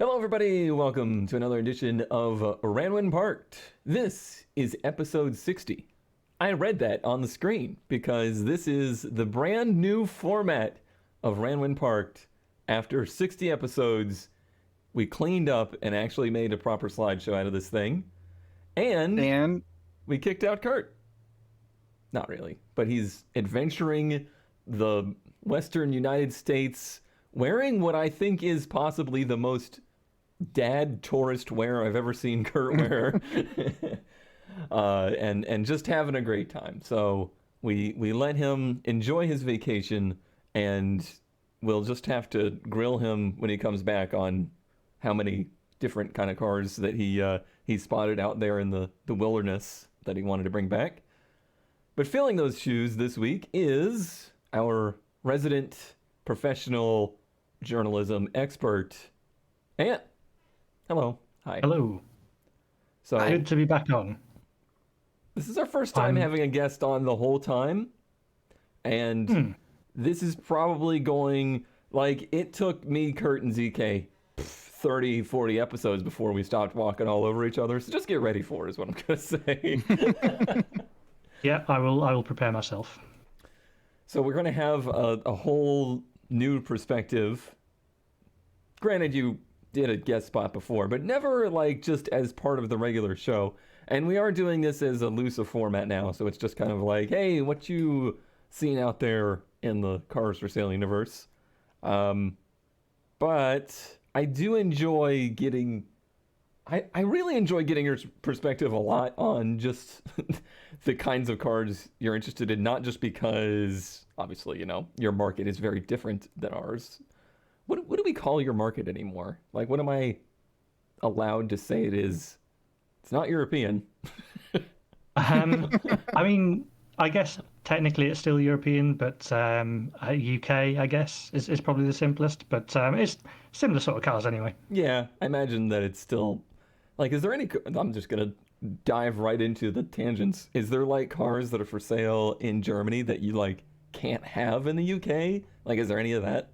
Hello, everybody. Welcome to another edition of Ranwin Parked. This is episode 60. I read that on the screen because this is the brand new format of Ranwin Parked. After 60 episodes, we cleaned up and actually made a proper slideshow out of this thing. And we kicked out Kurt. Not really, but he's adventuring the Western United States wearing what I think is possibly the most dad tourist wear I've ever seen Kurt wear. and just having a great time. So we let him enjoy his vacation, and we'll just have to grill him when he comes back on how many different kind of cars that he spotted out there in the wilderness that he wanted to bring back. But filling those shoes this week is our resident professional journalism expert, Ant. Hello. Hi. Hello. So good to be back on. This is our first time having a guest on the whole time. And this is probably going, like, it took me, Kurt, and ZK 30, 40 episodes before we stopped walking all over each other. So just get ready for it is what I'm going to say. Yeah, I will prepare myself. So we're going to have a whole new perspective. Granted, you did a guest spot before, but never like just as part of the regular show. And we are doing this as a looser format now, so it's just kind of like, hey, what you seen out there in the Cars for Sale universe? But I do enjoy getting... I really enjoy getting your perspective a lot on just the kinds of cars you're interested in, not just because, obviously, you know, your market is very different than ours. What do we call your market anymore? Like, what am I allowed to say it is? It's not European. I mean, I guess technically it's still European, but UK, I guess, is probably the simplest. But it's similar sort of cars anyway. Yeah, I imagine that it's still... Like, is there any... I'm just going to dive right into the tangents. Is there, like, cars that are for sale in Germany that you, like, can't have in the UK? Like, is there any of that?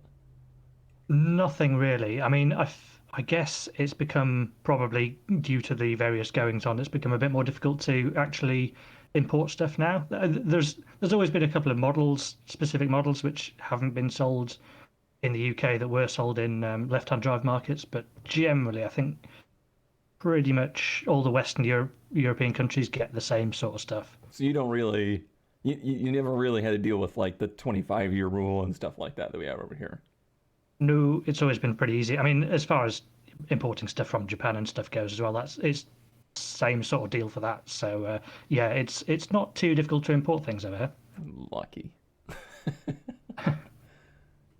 Nothing really. I mean, I guess it's become, probably due to the various goings on, it's become a bit more difficult to actually import stuff now. There's always been a couple of models, specific models, which haven't been sold in the UK that were sold in left-hand drive markets, but generally I think pretty much all the Western European countries get the same sort of stuff. So you don't really... You never really had to deal with, like, the 25-year rule and stuff like that we have over here. No, it's always been pretty easy. I mean, as far as importing stuff from Japan and stuff goes as well, it's same sort of deal for that. So yeah, it's not too difficult to import things over here. Lucky.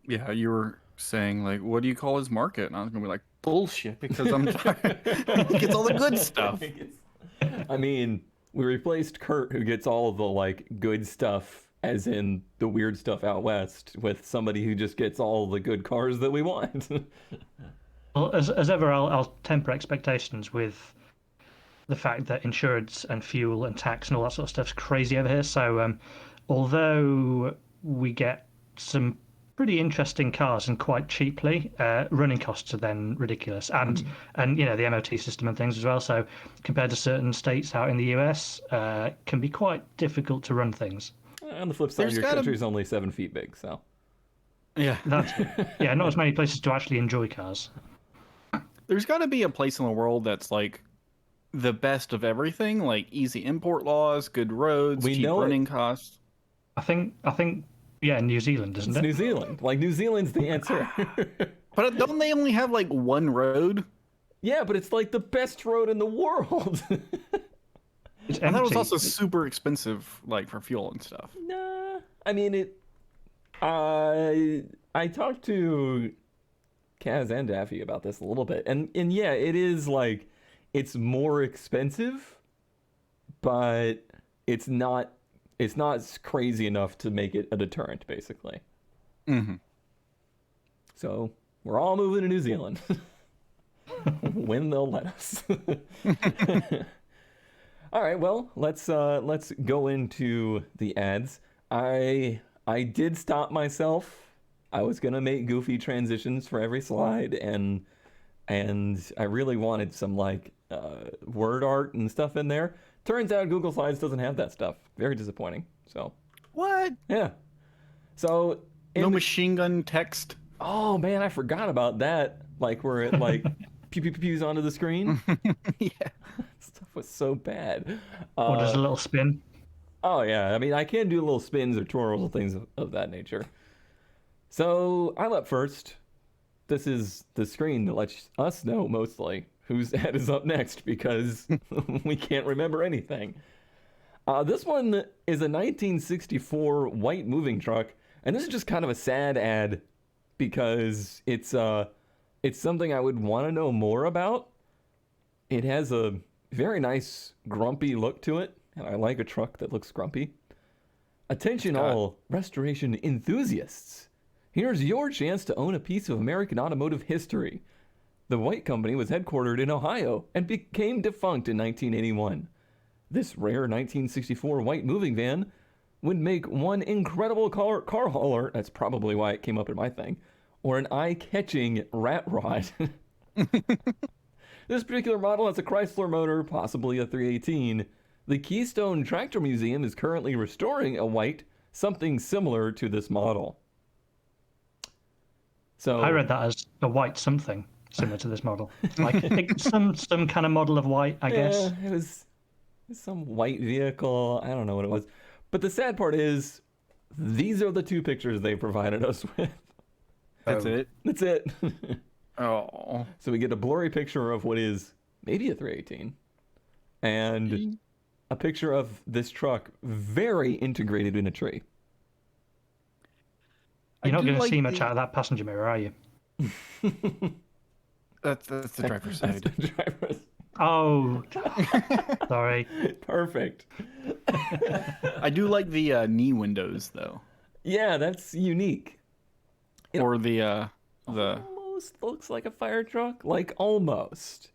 Yeah, you were saying, like, what do you call his market? And I was gonna be like, bullshit, because I'm tired. He gets all the good stuff. I mean, we replaced Kurt, who gets all of the, like, good stuff, as in the weird stuff out west, with somebody who just gets all the good cars that we want. Well, as ever, I'll temper expectations with the fact that insurance and fuel and tax and all that sort of stuff's crazy over here. So although we get some pretty interesting cars and quite cheaply, running costs are then ridiculous, and you know, the MOT system and things as well. So compared to certain states out in the US, can be quite difficult to run things. On the flip side, your country's only 7 feet big, so Yeah, yeah, not as many places to actually enjoy cars. there's got to be a place in the world that's like the best of everything, like easy import laws, good roads, cheap running costs. I think yeah, New Zealand, isn't it? New Zealand. Like, New Zealand's the answer. But don't they only have like one road? Yeah, but it's like the best road in the world. It's I thought it was empty. also super expensive, like for fuel and stuff. Nah, I mean, I talked to Kaz and Daffy about this a little bit, and yeah, it is like, it's more expensive, but it's not crazy enough to make it a deterrent, basically. Mm-hmm. So we're all moving to New Zealand when they'll let us. All right, well, let's go into the ads. I did stop myself. I was gonna make goofy transitions for every slide, and and I really wanted some like word art and stuff in there. Turns out Google Slides doesn't have that stuff. Very disappointing. So What? yeah. So No machine gun text. oh man, I forgot about that. Like where it like pew pew pews onto the screen. Yeah. Stuff was so bad. Or just a little spin. Oh yeah, I mean I can do little spins or twirls and things of that nature. So I'm up first. This is the screen that lets us know mostly whose ad is up next because we can't remember anything. This one is a 1964 white moving truck, and this is just kind of a sad ad because it's something I would want to know more about. It has a very nice grumpy look to it, and I like a truck that looks grumpy. Attention all restoration enthusiasts. Here's your chance to own a piece of American automotive history. The White Company was headquartered in Ohio and became defunct in 1981. This rare 1964 white moving van would make one incredible car hauler, that's probably why it came up in my thing, or an eye-catching rat rod. This particular model has a Chrysler motor, possibly a 318. The Keystone Tractor Museum is currently restoring a white, something similar to this model. So I read that as a white something similar to this model, like some kind of model of white, I guess. it was some white vehicle. I don't know what it was. But the sad part is, these are the two pictures they provided us with. That's it? That's it. Oh. So we get a blurry picture of what is maybe a 318 and a picture of this truck very integrated in a tree. You're not going to see much out of that passenger mirror, are you? That's the driver's side. That's the driver's. Oh, sorry. Perfect. I do like the knee windows though. Yeah, that's unique. Or the almost looks like a fire truck, like almost,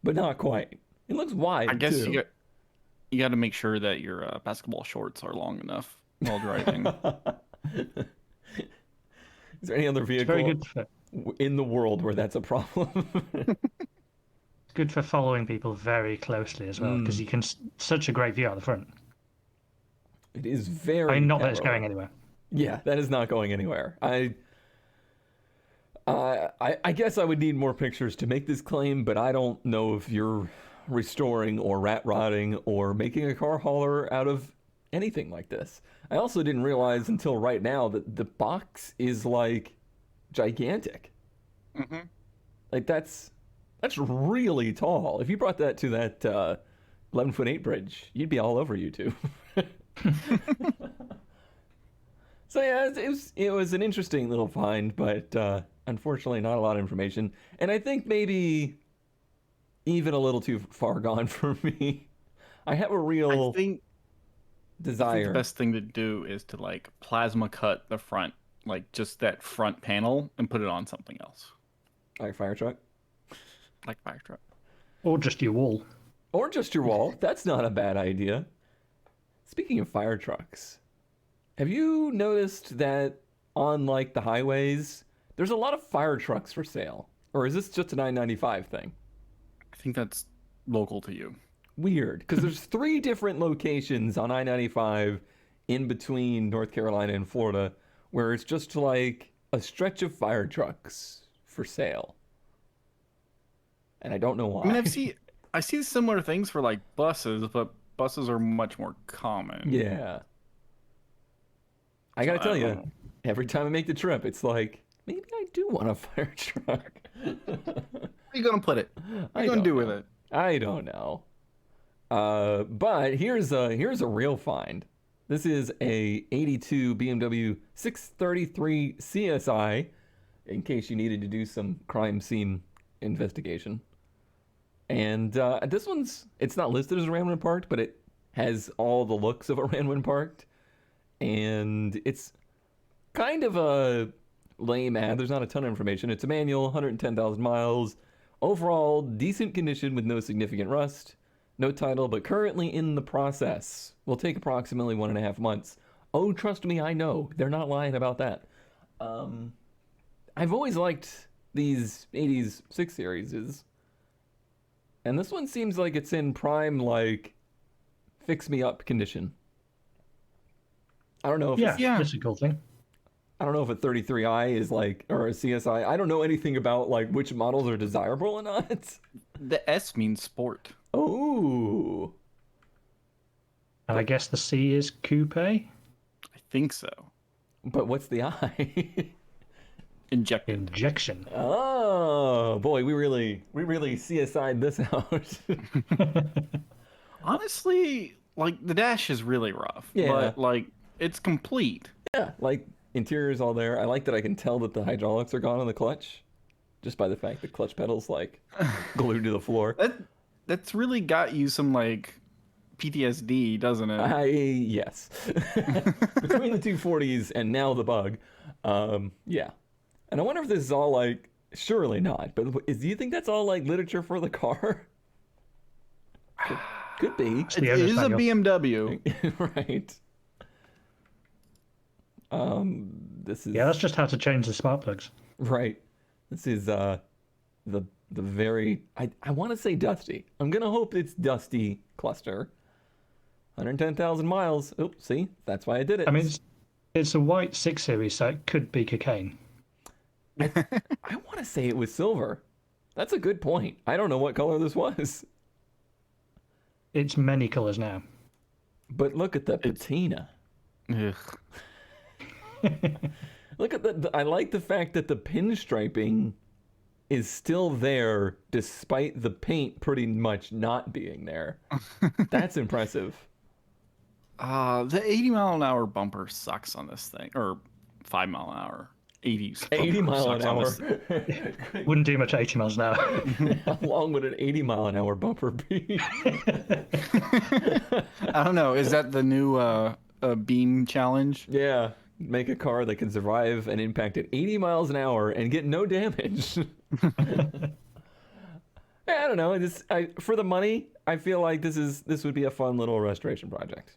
but not quite. It looks wide. I guess too. you got to make sure that your basketball shorts are long enough while driving. Is there any other vehicle Very good for, in the world where that's a problem? good for following people very closely as well, because you can such a great view out the front. It is very. I mean, not that it's going anywhere. Yeah, that is not going anywhere. I guess I would need more pictures to make this claim, but I don't know if you're restoring or rat rodding or making a car hauler out of anything like this. I also didn't realize until right now that the box is like gigantic. Mm-hmm. Like that's really tall. If you brought that to that 11-foot 8 bridge, you'd be all over YouTube. So yeah, it was an interesting little find, but unfortunately not a lot of information. And I think maybe even a little too far gone for me. I have a real desire. I think the best thing to do is to like plasma cut the front, like just that front panel, and put it on something else. Like fire truck? Like fire truck. Or just your wall. Or just your wall. That's not a bad idea. Speaking of fire trucks, have you noticed that on like the highways, there's a lot of fire trucks for sale? Or is this just an I-95 thing? I think that's local to you. Weird, because there's 3 different locations on I-95 in between North Carolina and Florida where it's just like a stretch of fire trucks for sale. And I don't know why. I mean, I see similar things for like buses, but buses are much more common. Yeah. I gotta tell you, every time I make the trip, it's like, maybe I do want a fire truck. Where are you gonna put it? What are you gonna do with it? I don't know. But here's a real find. This is a 82 BMW 633 CSI, in case you needed to do some crime scene investigation. And this it's not listed as a Ranwin Parked, but it has all the looks of a Ranwin Parked. And it's kind of a lame ad. There's not a ton of information. It's a manual, 110,000 miles. Overall, decent condition with no significant rust. No title, but currently in the process. Will take approximately 1.5 months. Oh, trust me, I know. They're not lying about that. I've always liked these 80s 6 Series is. And this one seems like it's in prime, like, fix me up condition. I don't know if that's a cool thing. I don't know if a 33i is like, or a CSI. I don't know anything about like which models are desirable or not. The S means sport. Oh. And I guess the C is coupe. I think so. But what's the I? Injection. Oh boy, we really CSI'd this out. Honestly, like the dash is really rough. Yeah. But like it's complete. Yeah, like interior's all there. I like that I can tell that the hydraulics are gone on the clutch, just by the fact the clutch pedal's like glued to the floor. That's really got you some like PTSD, doesn't it? Yes. Between the 240s and now the bug, yeah. And I wonder if this is all like, surely not, but do you think that's all like literature for the car? Could be. It is a BMW. Right. This is... Yeah, that's just how to change the spark plugs. Right. This is the very, I want to say dusty. I'm going to hope it's dusty cluster. 110,000 miles. Oh, see? That's why I did it. I mean, it's a white 6 Series, so it could be cocaine. I want to say it was silver. That's a good point. I don't know what color this was. It's many colors now. But look at the patina. Ugh. Look at I like the fact that the pinstriping is still there despite the paint pretty much not being there. That's impressive. The 80-mile-an-hour bumper sucks on this thing, or 5 mile an hour. 80 mile an hour. Wouldn't do much 80 miles an hour. How long would an 80 mile an hour bumper be? I don't know. Is that the new beam challenge? Yeah. Make a car that can survive an impact at 80 miles an hour and get no damage. I don't know. For the money, I feel like this would be a fun little restoration project.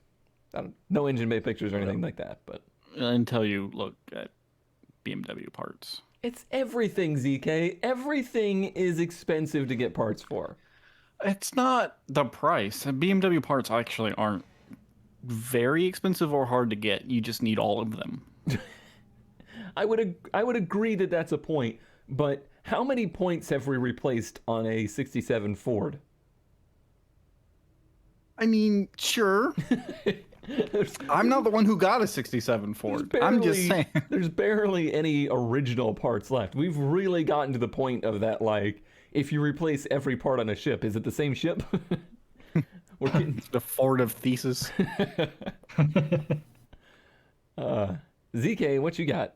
No engine bay pictures or anything like that, but until you look at BMW parts. It's everything, ZK. Everything is expensive to get parts for. It's not the price. BMW parts actually aren't very expensive or hard to get. You just need all of them. I would agree that that's a point, but how many points have we replaced on a 67 Ford? I mean, sure. I'm not the one who got a 67 Ford. I'm just saying. There's barely any original parts left. We've really gotten to the point of that, like, if you replace every part on a ship, is it the same ship? We're getting... The Ford of Thesis. ZK, what you got?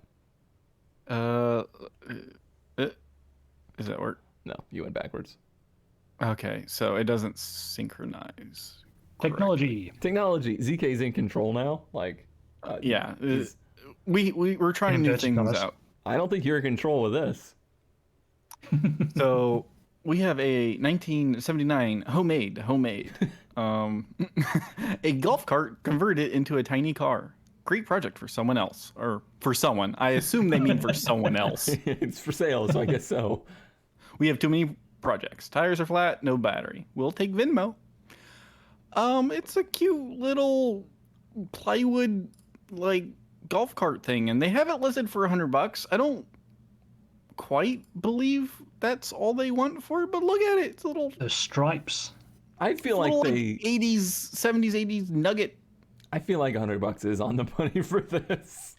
Does that work? No, you went backwards. Okay, so it doesn't synchronize. Technology. ZK's in control now. Like, yeah, we're trying new things out. I don't think you're in control of this. So we have a 1979 homemade, a golf cart converted into a tiny car. Great project for someone else, or for someone. I assume they mean for someone else. It's for sale, so I guess so. We have too many projects. Tires are flat, no battery. We'll take Venmo. It's a cute little plywood like golf cart thing, and they have it listed for $100. I don't quite believe that's all they want for it, but look at it. It's a little the stripes. I feel like they 80s, 70s, 80s nugget. I feel like $100 is on the money for this.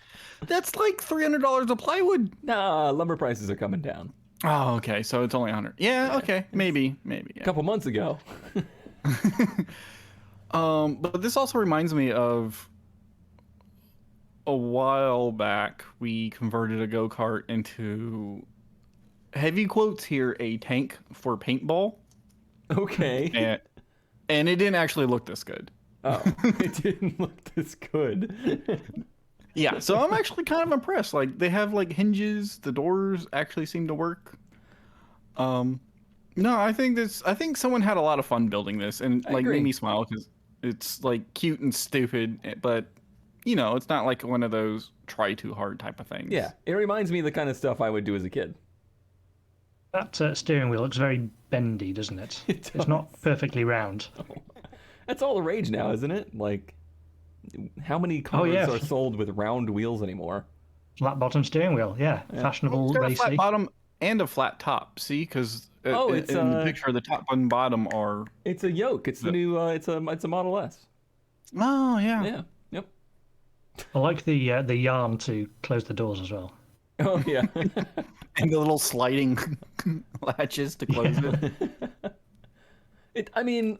That's like $300 of plywood. Nah, lumber prices are coming down. Oh, okay. So it's only 100. Yeah, okay. Maybe. Yeah. A couple months ago. But this also reminds me of a while back we converted a go-kart into, heavy quotes here, a tank for paintball. Okay. And it didn't actually look this good. Oh, it didn't look this good. Yeah, so I'm actually kind of impressed. Like, they have like hinges, the doors actually seem to work. No, I think someone had a lot of fun building this, and like made me smile because it's like cute and stupid, but you know, it's not like one of those try too hard type of things. Yeah, it reminds me of the kind of stuff I would do as a kid. That steering wheel looks very bendy, doesn't it? It It's not perfectly round. That's all the rage now, isn't it? Like, how many Oh cars yeah, are sold with round wheels anymore? flat bottom steering wheel. Yeah, Yeah. Well, it's fashionable, got a flat racy. bottom and a flat top. See, because Oh, in the picture, the top and bottom are. it's a yoke. It's the new it's a Model S. Oh yeah. Yeah. Yep. I like the yarn to close the doors as well. Oh yeah. And the little sliding latches to close it. I mean,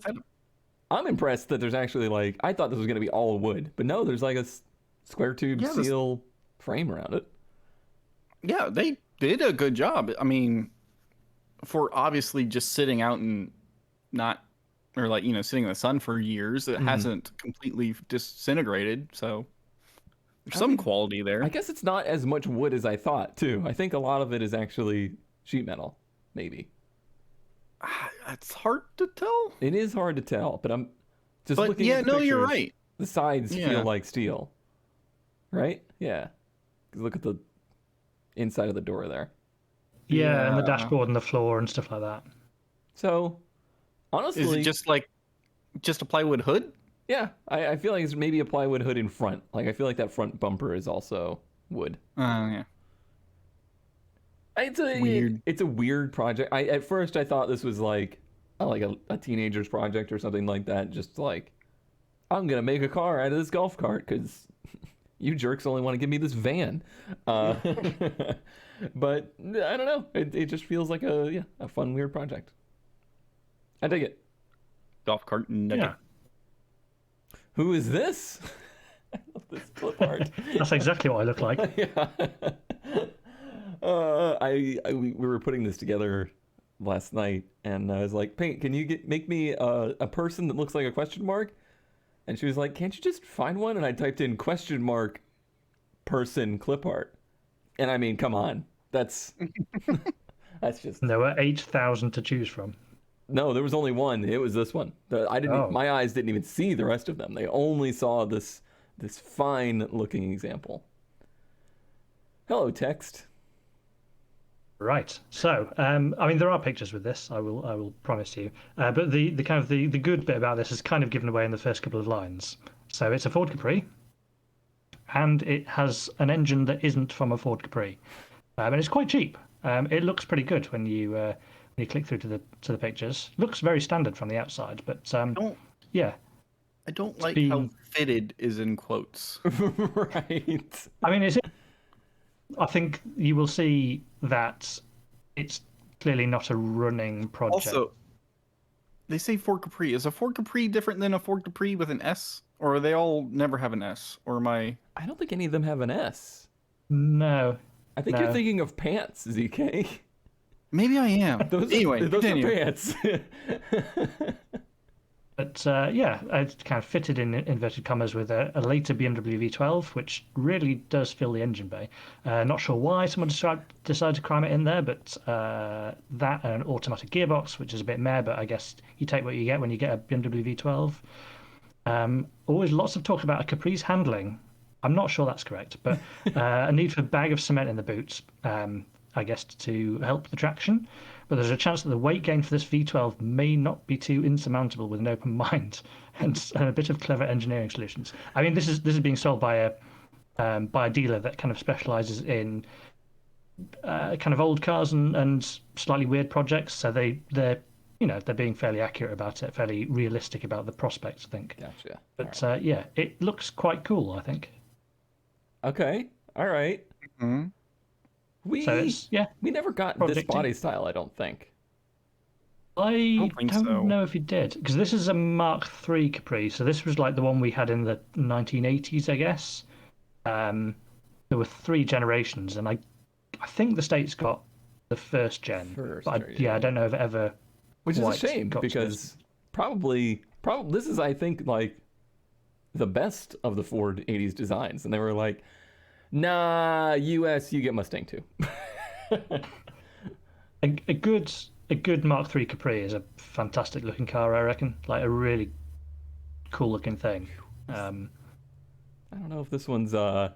I'm impressed that there's actually like I thought this was gonna be all wood, but no, there's like a square tube Yeah, this- steel frame around it. Yeah, they did a good job. I mean, for obviously just sitting out and not, or like, sitting in the sun for years, it hasn't completely disintegrated. So there's some quality there. I guess it's not as much wood as I thought too. I think a lot of it is actually sheet metal, maybe. It's hard to tell. It is hard to tell, but I'm just But looking yeah, at the no, you're pictures, right. The sides Yeah. feel like steel, right? Yeah. 'Cause look at the inside of the door there. Yeah, and the Yeah. dashboard and the floor and stuff like that. So, honestly, Is it just a plywood hood? yeah, I feel like it's maybe a plywood hood in front. Like I feel like that front bumper is also wood. Yeah. It's a Weird. It's a weird project. At first I thought this was like a teenager's project or something like that. Just like I'm gonna make a car out of this golf cart because you jerks only want to give me this van. But I don't know. It just feels like a fun weird project. I dig it. Golf cart nugget. Yeah, Who is this? I love this clip art. that's exactly what I look like. Yeah. We were putting this together last night, and I was like, "Paint, can you make me a person that looks like a question mark?" And she was like, "Can't you just find one?" And I typed in question mark person clip art, and I mean, come on, that's just There were 8,000 to choose from. no. There was only one. It was this one. I didn't. Oh. My eyes didn't even see the rest of them. They only saw this fine looking example. Hello, text. Right. So, I mean, there are pictures with this. I will promise you. But the kind of the good bit about this is kind of given away in the first couple of lines. So it's a Ford Capri, and it has an engine that isn't from a Ford Capri, and it's quite cheap. It looks pretty good when you click through to the pictures. Looks very standard from the outside, but yeah. I don't like be- how fitted is in quotes. Right. I mean, I think you will see that it's clearly not a running project. Also, they say Ford Capri. Is a Ford Capri different than a Ford Capri with an S? Or they all never have an S? Or am I... I don't think any of them have an S. No. I think No. you're thinking of pants, ZK. Maybe I am. Anyway, those continue. are pants. But yeah, it's kind of fitted in inverted commas with a later BMW V12, which really does fill the engine bay. Not sure why someone decided to cram it in there, but that and an automatic gearbox, which is a bit meh, but I guess you take what you get when you get a BMW V12. Always lots of talk about a Capri's handling. I'm not sure that's correct, but a need for a bag of cement in the boots, I guess, to help the traction. But there's a chance that the weight gain for this V12 may not be too insurmountable with an open mind and a bit of clever engineering solutions. I mean, this is being sold by a dealer that kind of specializes in kind of old cars and slightly weird projects. So they're being fairly accurate about it, fairly realistic about the prospects, I think. Gotcha. But yeah, it looks quite cool, I think. Okay. All right. Mhm. So We never got this Project body style, I don't think. I don't think don't so. know if you did, because this is a Mark III Capri, so this was like the one we had in the 1980s, I guess. There were 3 generations, and I think the States got the first gen. First but I don't know if it ever. Which is a quite shame got to because probably this is, I think, like the best of the Ford 80s designs. And they were like, nah, US, you get Mustang too. a good Mark III Capri is a fantastic looking car, I reckon. Like a really cool looking thing. I don't know if this one's I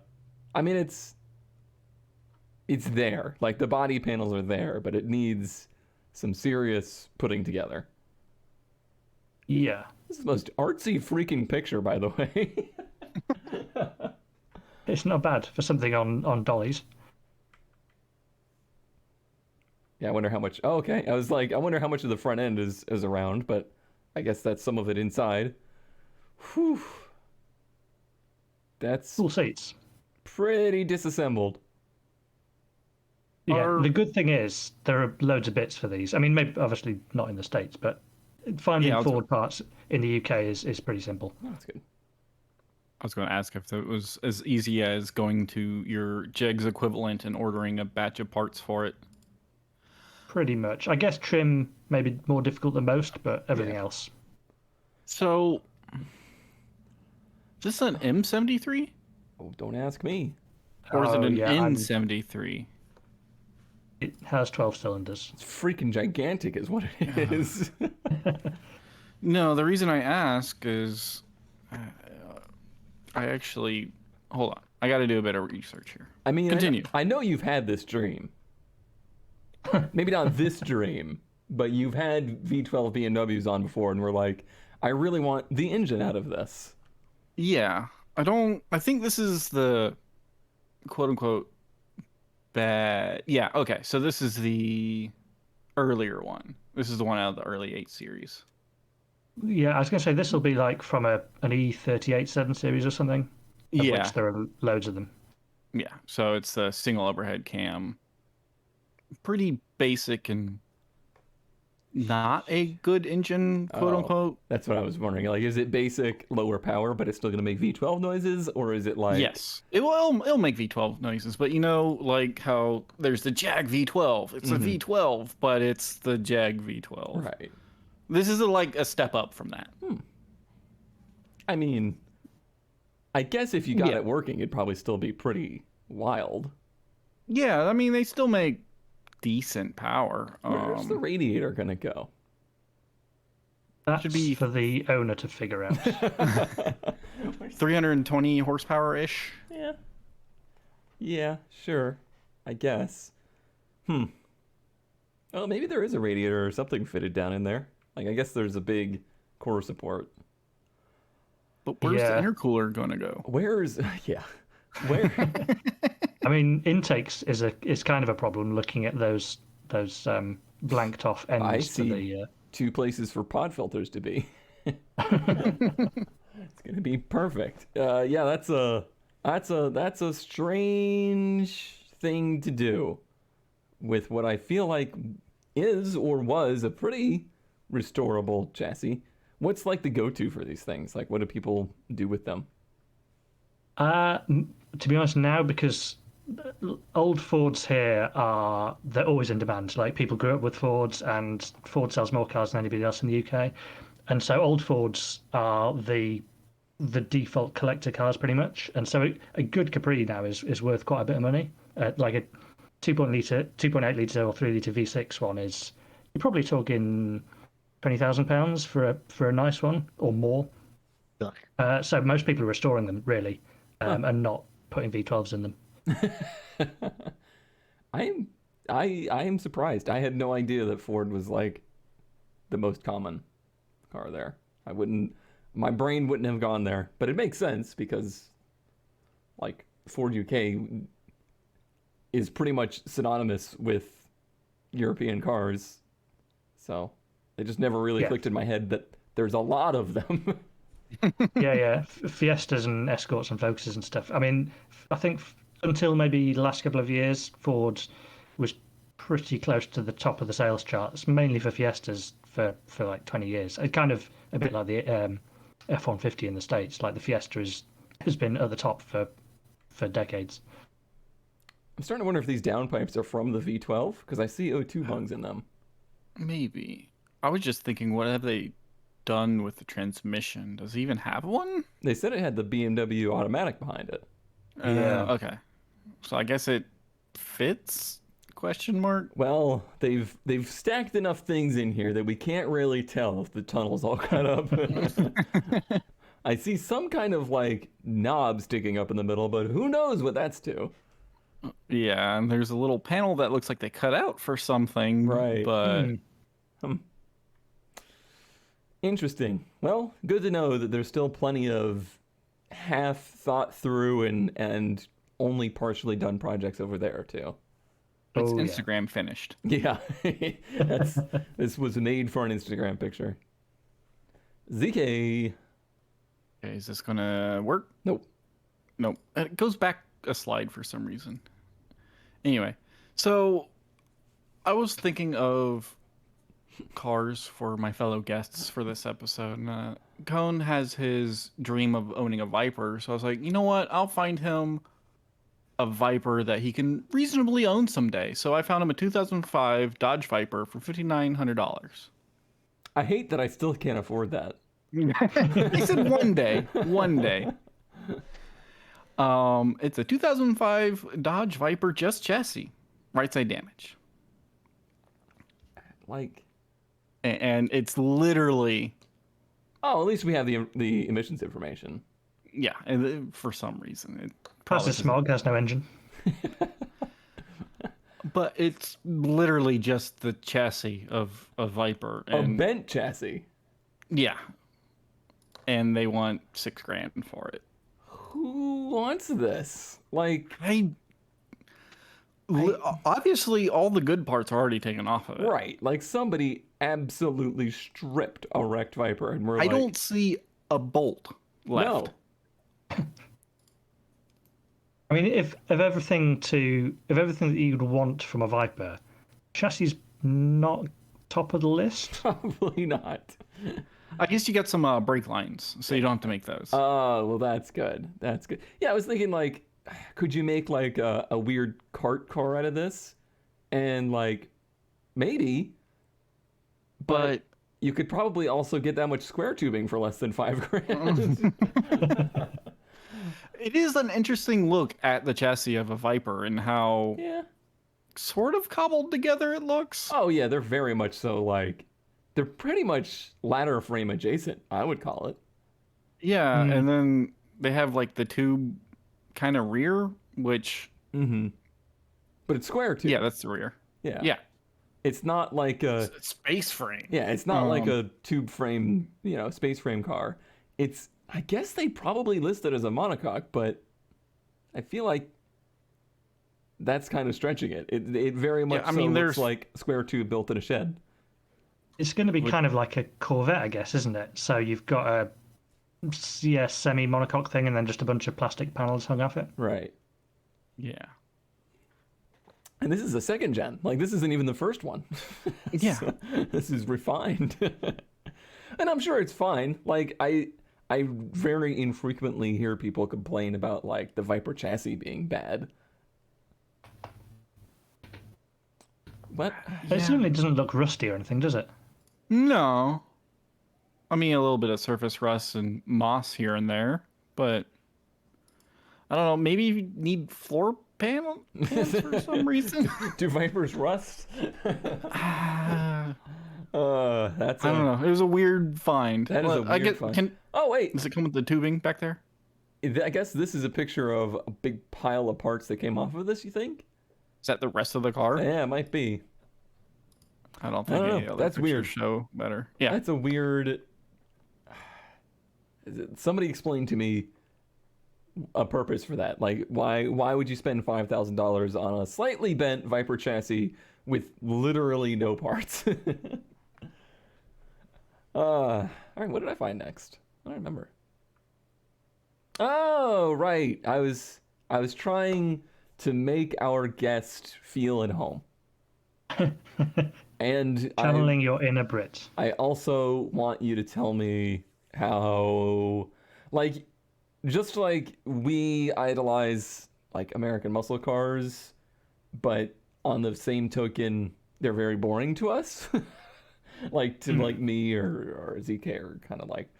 mean it's there. Like the body panels are there, but it needs some serious putting together. Yeah. This is the most artsy freaking picture, by the way. It's not bad for something on dollies. Yeah, I wonder how much. Oh, okay. I was like, I wonder how much of the front end is around, but I guess that's some of it inside. Whew. That's Cool seats. pretty disassembled. Yeah, the good thing is there are loads of bits for these. I mean, maybe obviously not in the States, but finding Yeah, Ford parts in the UK is pretty simple. Oh, that's good. I was going to ask if it was as easy as going to your JEGS equivalent and ordering a batch of parts for it. Pretty much. I guess trim may be more difficult than most, but everything else. So, is this an M73? Oh, don't ask me. Or is it an yeah, N73? It has 12 cylinders. It's freaking gigantic, is what it is. No, the reason I ask is I actually hold on. I got to do a bit of research here. I mean, Continue. I know you've had this dream. Maybe not this dream, but you've had V12 BMWs on before, and we're like, I really want the engine out of this. Yeah, I think this is the quote unquote bad. Yeah, okay. So this is the earlier one. This is the one out of the early 8 series. Yeah, I was going to say this will be like from an E38 7 series or something. Of Yeah. which there are loads of them. Yeah, so it's the single overhead cam. Pretty basic and not a good engine, quote Oh. unquote. That's what I was wondering. Like, is it basic, lower power, but it's still going to make V12 noises, or is it like? Yes, it'll make V12 noises, but you know, like how there's the Jag V12. It's a V12, but it's the Jag V12. Right. This is like a step up from that. I mean, I guess if you got Yeah. it working, it'd probably still be pretty wild. Yeah, I mean they still make decent power. Where's the radiator going to go? That's Should be- for the owner to figure out. 320 horsepower ish. Yeah. Yeah, sure. I guess. Oh, maybe there is a radiator or something fitted down in there. Like, I guess there's a big core support. But where's Yeah. the intercooler gonna go? Where's yeah? Where? I mean, intakes is kind of a problem looking at those blanked off ends I to see. the. Two places for pod filters to be. It's gonna be perfect. Yeah, that's a strange thing to do with what I feel like is or was a pretty restorable chassis. What's like the go-to for these things? Like, what do people do with them? To be honest, now because old Fords here they're always in demand. Like people grew up with Fords, and Ford sells more cars than anybody else in the UK, and so old Fords are the default collector cars pretty much. And so a good Capri now is worth quite a bit of money. Like a 2.8 litre or 3 litre V6 one is you're probably talking £20,000 for a nice one or more. So most people are restoring them really, and not putting V12s in them. I am surprised. I had no idea that Ford was like the most common car there. My brain wouldn't have gone there, but it makes sense because like Ford UK is pretty much synonymous with European cars. So it just never really clicked in my head that there's a lot of them. Yeah. Fiestas and Escorts and Focuses and stuff. I mean, I think until maybe the last couple of years, Ford was pretty close to the top of the sales charts, mainly for Fiestas for like 20 years. It kind of a bit like the F-150 in the States. Like the Fiesta has been at the top for decades. I'm starting to wonder if these downpipes are from the V12 because I see O2 bungs in them. Maybe. I was just thinking, what have they done with the transmission? Does it even have one? They said it had the BMW automatic behind it. Okay. So I guess it fits? Question mark. Well, they've stacked enough things in here that we can't really tell if the tunnel's all cut up. I see some kind of like knob sticking up in the middle, but who knows what that's to? Yeah, and there's a little panel that looks like they cut out for something. Right. But Interesting. Well, good to know that there's still plenty of half thought through and only partially done projects over there too. It's Oh, yeah. Instagram finished. Yeah, this was made for an Instagram picture. ZK. Okay, is this gonna work? Nope. Nope. It goes back a slide for some reason. Anyway, so I was thinking of cars for my fellow guests for this episode. And, Cone has his dream of owning a Viper, so I was like, you know what? I'll find him a Viper that he can reasonably own someday. So I found him a 2005 Dodge Viper for $5,900. I hate that I still can't afford that. He said one day. One day. It's a 2005 Dodge Viper just chassis, right side damage. Like, And it's literally, oh, at least we have the emissions information. yeah, and for some reason. It Plus, probably it's smog, has no engine. but it's literally just the chassis of a Viper. A And bent chassis. yeah. And they want $6,000 for it. Who wants this? Like, Obviously, all the good parts are already taken off of it. right? Like somebody absolutely stripped a wrecked Viper, and we're I like, don't see a bolt left. no. I mean, if everything that you'd want from a Viper, chassis is not top of the list. Probably not. I guess you get some brake lines, so you don't have to make those. Oh, well, that's good. That's good. Yeah, I was thinking, like, could you make, like, a weird kart car out of this? And, like, maybe. But you could probably also get that much square tubing for less than $5,000. It is an interesting look at the chassis of a Viper and how Yeah. sort of cobbled together it looks. Oh, yeah, they're very much so, like, they're pretty much ladder frame adjacent, I would call it. Yeah, and then they have like the tube kind of rear, which Mm-hmm. But it's square, too. yeah, that's the rear. Yeah. Yeah, It's not like a... it's a space frame. Yeah, it's not like a tube frame, space frame car. It's, I guess they probably list it as a monocoque, but I feel like that's kind of stretching it. It very much looks there's like square tube built in a shed. It's going to be kind of like a Corvette, I guess, isn't it? So you've got a semi monocoque thing, and then just a bunch of plastic panels hung off it. Right. Yeah. And this is a second gen. Like, this isn't even the first one. Yeah. So, this is refined. And I'm sure it's fine. Like, I very infrequently hear people complain about, like, the Viper chassis being bad. What? It certainly doesn't look rusty or anything, does it? No. I mean, a little bit of surface rust and moss here and there, but I don't know. Maybe you need floor pans for some reason. Do Vipers rust? That's I don't don't know. It was a weird find. That is a weird find. Oh, wait. Does it come with the tubing back there? I guess this is a picture of a big pile of parts that came off of this, you think? Is that the rest of the car? Yeah, it might be. I don't think I don't any know. other That's pictures weird. show better. Yeah. That's a weird... Somebody explain to me a purpose for that. Like, why would you spend $5,000 on a slightly bent Viper chassis with literally no parts? All right, what did I find next? I don't remember. Oh, right. I was trying to make our guest feel at home. And Channeling your inner Brit. I also want you to tell me how, like, just like we idolize, like, American muscle cars, but on the same token, they're very boring to us. Like, to, like, me or ZK or kind of, like,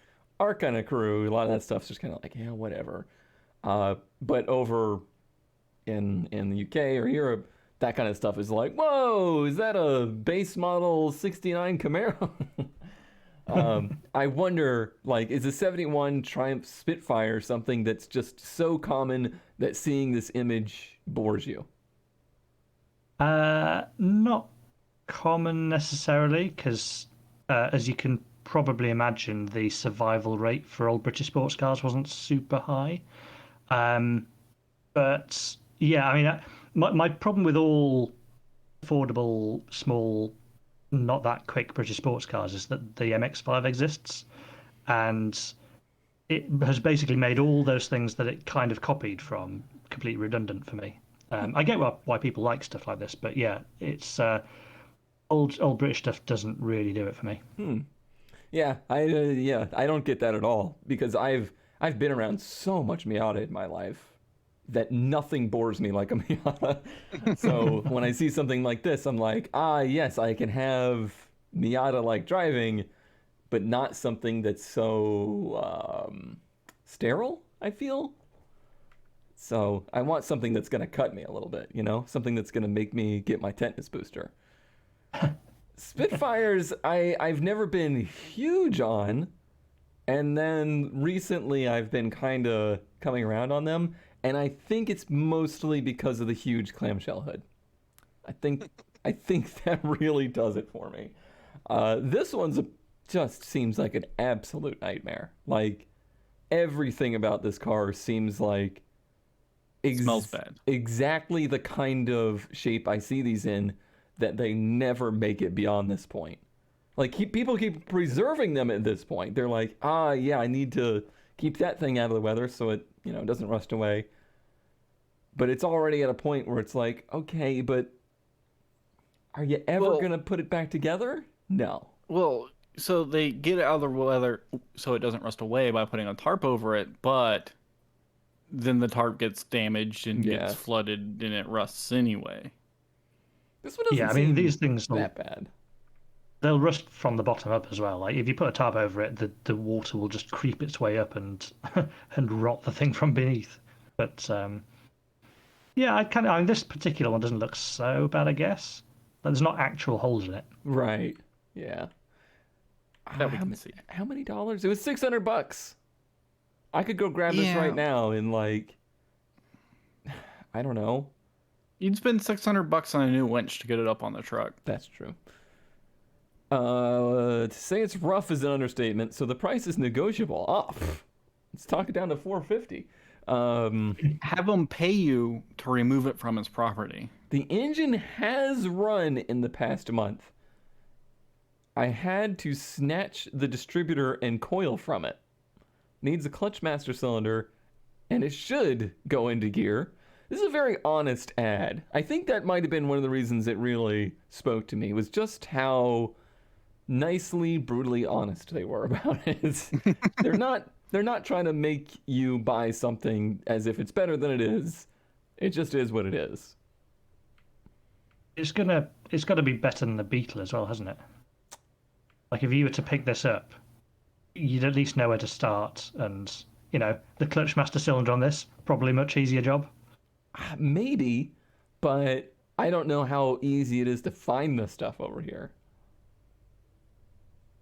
our kind of crew, a lot of that stuff's just kind of like, yeah, whatever. But over in the UK or Europe, that kind of stuff is like, whoa, is that a base model 69 Camaro? I wonder, like, is a 71 Triumph Spitfire something that's just so common that seeing this image bores you? Not common necessarily, because as you can probably imagine, the survival rate for old British sports cars wasn't super high. But yeah, I mean, my problem with all affordable, small, not that quick British sports cars is that the MX-5 exists, and it has basically made all those things that it kind of copied from completely redundant for me. I get why people like stuff like this, but yeah, it's old British stuff doesn't really do it for me. Yeah, I don't get that at all because I've been around so much Miata in my life that nothing bores me like a Miata. So when I see something like this, I'm like, yes, I can have Miata-like driving, but not something that's so sterile, I feel. So I want something that's going to cut me a little bit, something that's going to make me get my tetanus booster. Spitfires, I've never been huge on, and then recently I've been kind of coming around on them, and I think it's mostly because of the huge clamshell hood. I think that really does it for me. This one's just seems like an absolute nightmare. Like everything about this car seems like Smells bad. exactly the kind of shape I see these in that they never make it beyond this point. Like people keep preserving them at this point. They're like, yeah, I need to keep that thing out of the weather so it, doesn't rust away. But it's already at a point where it's like, okay, but are you ever going to put it back together? No. Well, so they get it out of the weather so it doesn't rust away by putting a tarp over it, but then the tarp gets damaged and gets flooded and it rusts anyway. This one doesn't Yeah, I mean, seem these things that bad. They'll rust from the bottom up as well. Like if you put a tarp over it, the water will just creep its way up and and rot the thing from beneath. But yeah, I mean, this particular one doesn't look so bad, I guess. There's not actual holes in it. Right. Yeah. That we can see. How many dollars? It was $600. I could go grab this right now in like, I don't know. You'd spend $600 on a new winch to get it up on the truck. That's true. To say it's rough is an understatement, so the price is negotiable. Let's talk it down to $450. Have them pay you to remove it from his property. The engine has run in the past month. I had to snatch the distributor and coil from it. Needs a clutch master cylinder, and it should go into gear. This is a very honest ad. I think that might have been one of the reasons it really spoke to me, was just how nicely, brutally honest they were about it. They're not trying to make you buy something as if it's better than it is. It just is what it is. It's got to be better than the Beetle as well, hasn't it? Like if you were to pick this up, you'd at least know where to start, and the clutch master cylinder on this probably much easier job. Maybe, but I don't know how easy it is to find this stuff over here.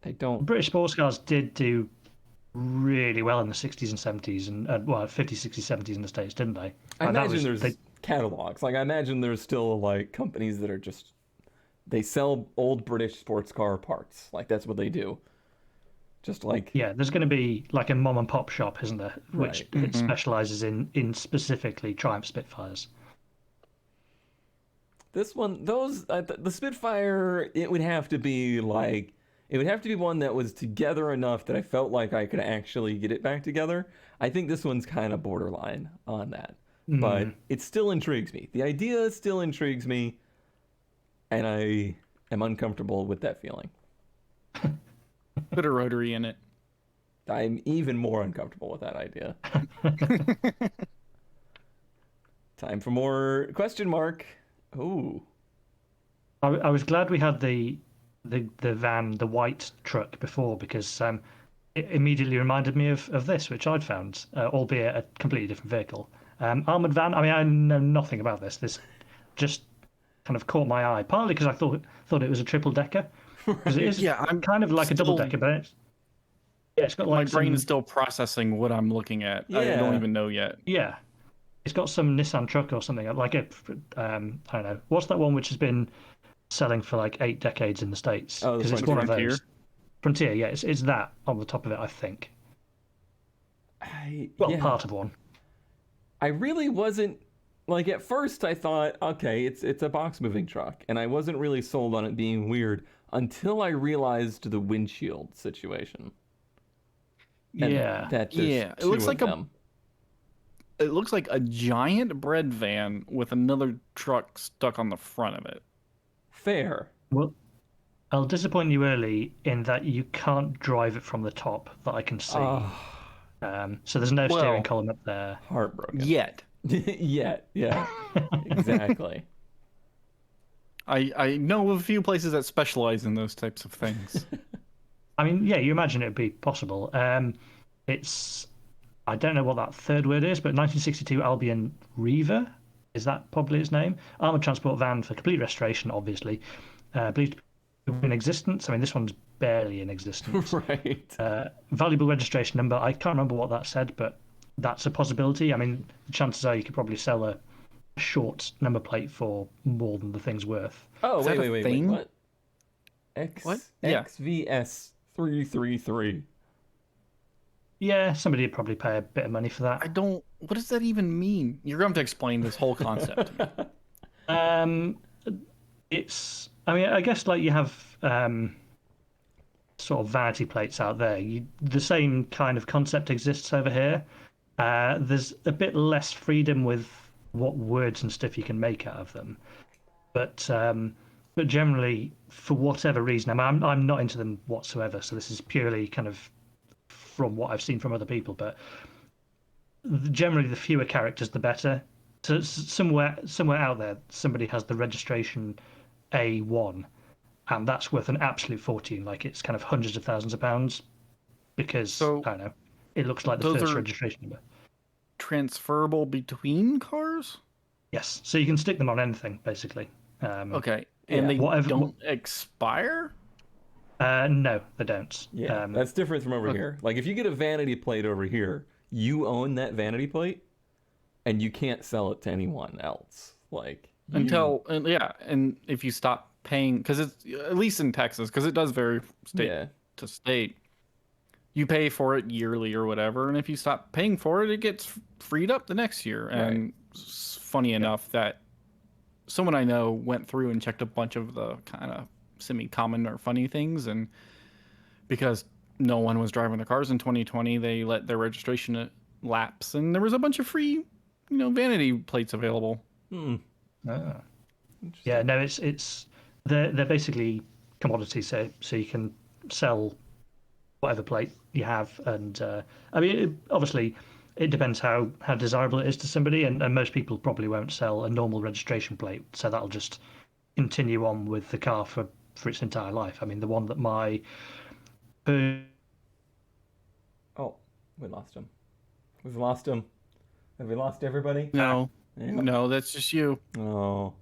I don't. British sports cars did do really well in the 60s and 70s and 50s, 60s, 70s in the States, didn't they? I imagine there's catalogs. Like I imagine there's still like companies that are just they sell old British sports car parts. Like that's what they do. Just like there's going to be like a mom and pop shop, isn't there, which it specializes in specifically Triumph Spitfires. This one, the Spitfire, it would have to be one that was together enough that I felt like I could actually get it back together. I think this one's kind of borderline on that, but it still intrigues me. The idea still intrigues me, and I am uncomfortable with that feeling. Put a rotary in it. I'm even more uncomfortable with that idea. Time for more question mark. Ooh. I was glad we had the van, the white truck before, because it immediately reminded me of this, which I'd found, albeit a completely different vehicle. Armored van. I mean, I know nothing about this. This just kind of caught my eye, partly because I thought it was a triple decker. Because it is I'm kind of like a double decker, but it's got like my brain is still processing what I'm looking at. I don't even know yet. Yeah, it's got some Nissan truck or something like I don't know. What's that one which has been selling for like 8 decades in the States. Oh, the Because it's one of Frontier? those. Frontier, yeah, it's that on the top of it, I think. Well, Yeah, part of one. I really wasn't like at first I thought, okay, it's a box moving truck, and I wasn't really sold on it being weird until I realized the windshield situation and Yeah. that there's Yeah, two of them. it looks like a giant bread van with another truck stuck on the front of it. Fair. Well, I'll disappoint you early in that you can't drive it from the top that I can see. Oh, So there's no steering Well, column up there. heartbroken. yet. Yeah, exactly. I know of a few places that specialize in those types of things. I mean, yeah, you imagine it'd be possible. It's I don't know what that third word is, but 1962 Albion Reaver, is that probably its name? Armored transport van for complete restoration, obviously. Believed to be in existence. I mean, this one's barely in existence. Right. Valuable registration number. I can't remember what that said, but that's a possibility. I mean, the chances are you could probably sell a short number plate for more than the thing's worth. Oh, Is wait, that wait, a wait, wait. thing? What? What? Yeah. XVS 333. Yeah, somebody would probably pay a bit of money for that. I don't. What does that even mean? You're going to have to explain this whole concept to me. It's. I mean, I guess like you have sort of vanity plates out there. The same kind of concept exists over here. There's a bit less freedom with what words and stuff you can make out of them, but generally, for whatever reason, I'm not into them whatsoever. So this is purely kind of from what I've seen from other people. But generally, the fewer characters, the better. So somewhere out there, somebody has the registration A1, and that's worth an absolute fortune. Like it's kind of hundreds of thousands of pounds because So I don't know. It looks like the those first are- registration number. Transferable between cars? Yes, so you can stick them on anything basically. Okay. Yeah. And they Whatever- don't expire? No, they don't. Yeah, that's different from over here. Like if you get a vanity plate over here, you own that vanity plate, and you can't sell it to anyone else. Like And if you stop paying, because it's at least in Texas, because it does vary state yeah, to state, you pay for it yearly or whatever, and if you stop paying for it, it gets freed up the next year. And it's funny enough that someone I know went through and checked a bunch of the kind of semi-common or funny things, and because no one was driving their cars in 2020, they let their registration lapse, and there was a bunch of free, vanity plates available. Ah. Yeah, no, it's they're basically commodities, so you can sell whatever plate you have, and I mean, obviously, it depends how desirable it is to somebody, and most people probably won't sell a normal registration plate, so that'll just continue on with the car for its entire life. I mean, the one that my Oh, we lost him. We've lost him. Have we lost everybody? No, Yeah. no, that's just you. Oh,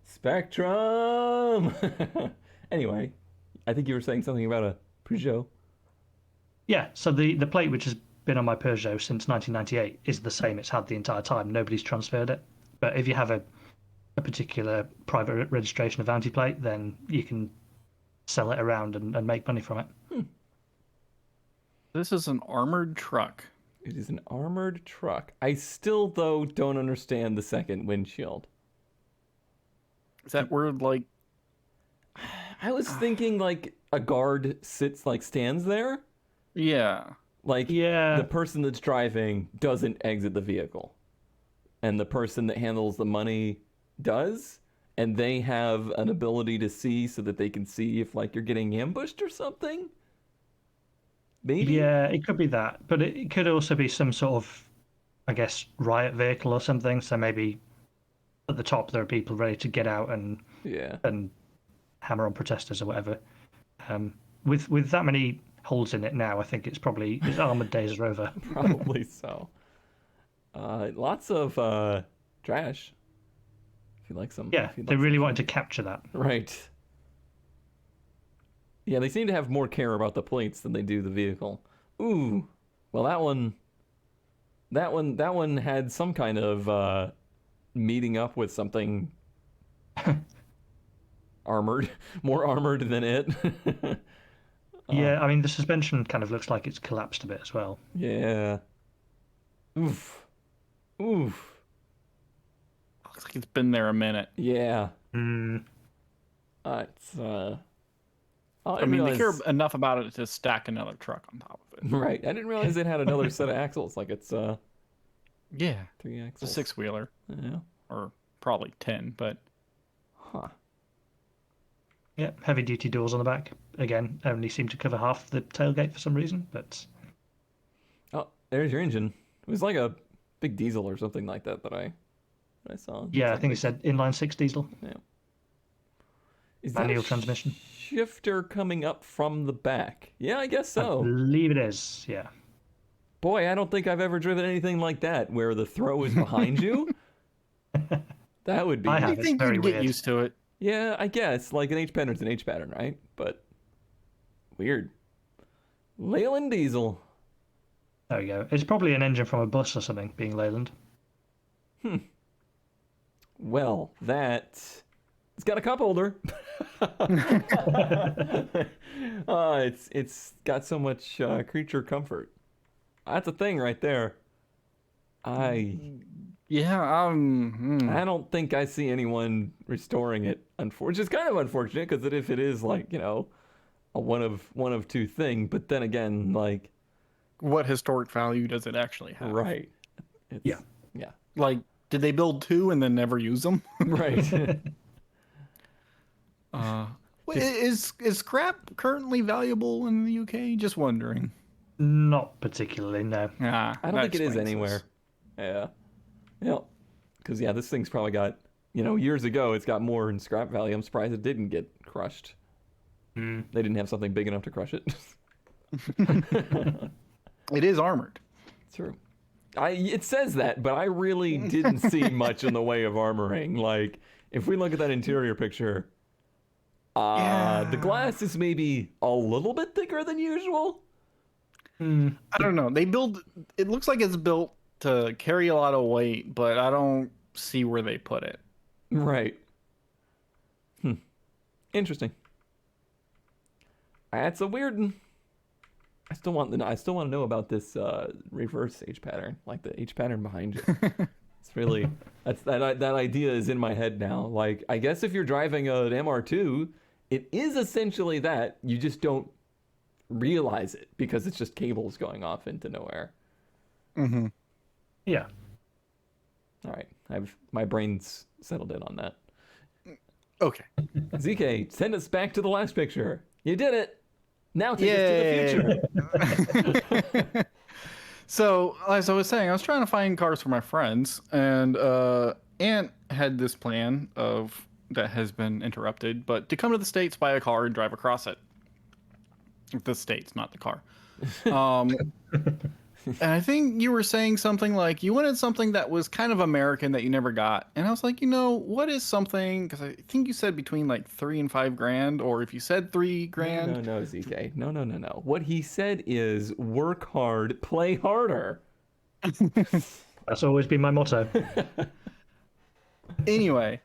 Spectrum. Anyway, I think you were saying something about a Peugeot. Yeah, so the plate which has been on my Peugeot since 1998 is the same it's had the entire time. Nobody's transferred it. But if you have a particular private registration of vanity plate, then you can sell it around and make money from it. This is an armored truck. It is an armored truck. I still, though, don't understand the second windshield. Is that where, like, I was thinking, like, a guard stands there. yeah. Like, Yeah. the person that's driving doesn't exit the vehicle. And the person that handles the money does. And they have an ability to see so that they can see if, like, you're getting ambushed or something. Maybe? Yeah, it could be that, but it could also be some sort of, I guess, riot vehicle or something. So maybe at the top there are people ready to get out and Yeah. hammer on protesters or whatever. With that many holes in it now, I think its armored days are over. Probably so. Lots of trash. If you like some. Yeah, if you'd they like really some wanted to capture that. Right. Yeah, they seem to have more care about the plates than they do the vehicle. Ooh. Well, that one had some kind of meeting up with something. armored, more armored than it. Yeah, I mean the suspension kind of looks like it's collapsed a bit as well. Yeah. Oof. Oof. Looks like it's been there a minute. Yeah. Mm, It's I mean, they care enough about it to stack another truck on top of it. Right. I didn't realize it had another set of axles. Like it's Yeah. 3 It's a axles. 6-wheeler. Yeah. Or probably 10, but Huh. yeah, heavy duty doors on the back. Again, only seem to cover half the tailgate for some reason, but Oh, there's your engine. It was like a big diesel or something like that I saw. yeah, I It's think like it said inline six diesel, is that a manual transmission. shifter coming up from the back? Yeah, I guess I so. believe it is. Yeah. Boy, I don't think I've ever driven anything like that where the throw is behind you. That would be. I I have. It's think very you'd get weird. used to it. Yeah, I guess. Like an H pattern's an H pattern, right? But weird. Leyland diesel. There we go. It's probably an engine from a bus or something being Leyland. Well, it's got a cup holder. It's got so much creature comfort. That's a thing right there. Yeah, I don't think I see anyone restoring it, which is kind of unfortunate because if it is like, a one of two thing, but then again, like, what historic value does it actually have? right. Yeah. Yeah. Like, did they build 2 and then never use them? Right. Is scrap currently valuable in the UK? Just wondering. Not particularly, no. Ah, I don't think it is anywhere. Yeah. Yeah. Because, this thing's probably got, years ago, it's got more in scrap value. I'm surprised it didn't get crushed. They didn't have something big enough to crush it. It is armored. True. It says that, but I really didn't see much in the way of armoring. Like, if we look at that interior picture, the glass is maybe a little bit thicker than usual. I don't know. It looks like it's built to carry a lot of weight, but I don't see where they put it. Right. Interesting. That's a weird one. I still want to know about this reverse H pattern, like the H pattern behind you. It's really that idea is in my head now. Like, I guess if you're driving an MR2, it is essentially that. You just don't realize it because it's just cables going off into nowhere. Mm-hmm. Yeah. All right, my brain's settled in on that. Okay. ZK, send us back to the last picture. You did it. Now take us to the future. So, as I was saying, I was trying to find cars for my friends, and Aunt had this plan that has been interrupted, but to come to the States, buy a car, and drive across it. The States, not the car. And I think you were saying something like you wanted something that was kind of American that you never got. And I was like, what is something? Because I think you said between like $3,000 and $5,000, or if you said $3,000. No, ZK. No. What he said is work hard, play harder. That's always been my motto. Anyway,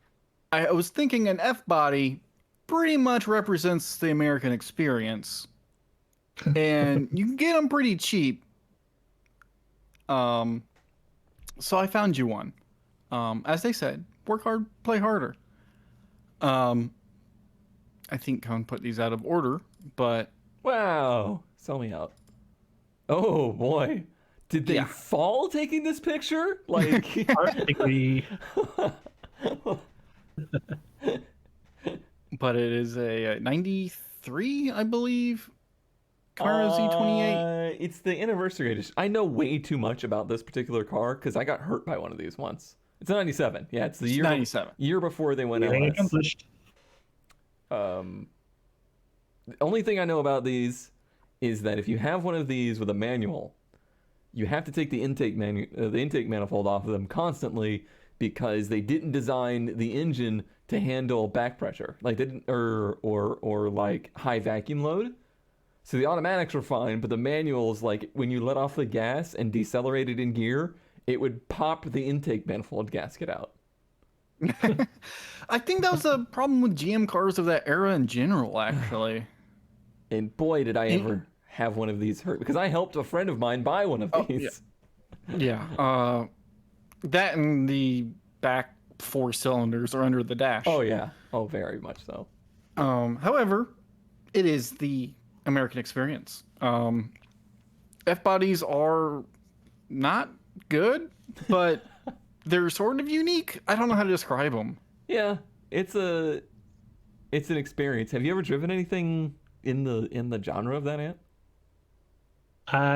I was thinking an F body pretty much represents the American experience, and you can get them pretty cheap. So I found you one. As they said, work hard, play harder. I think Cone put these out of order, but Wow. Sell me out. Oh, boy. Did they fall taking this picture? Like, Practically. but it is a 93, I believe. Camaro Z28. It's the anniversary edition. I know way too much about this particular car because I got hurt by one of these once. It's a 97. Yeah, it's the year 97. Year before they went Feeling LS. accomplished. The only thing I know about these is that if you have one of these with a manual, you have to take the intake manifold off of them constantly because they didn't design the engine to handle back pressure, like they didn't or like high vacuum load. So the automatics were fine, but the manuals, like when you let off the gas and decelerated in gear, it would pop the intake manifold gasket out. I think that was a problem with GM cars of that era in general, actually. And boy, did I Yeah. ever have one of these hurt because I helped a friend of mine buy one of Oh, yeah. these. Yeah. That and the back 4 cylinders are under the dash. Oh yeah. Oh, very much so. However, it is the American experience. F bodies are not good, but they're sort of unique. I don't know how to describe them. Yeah, it's an experience. Have you ever driven anything in the genre of that, Ant?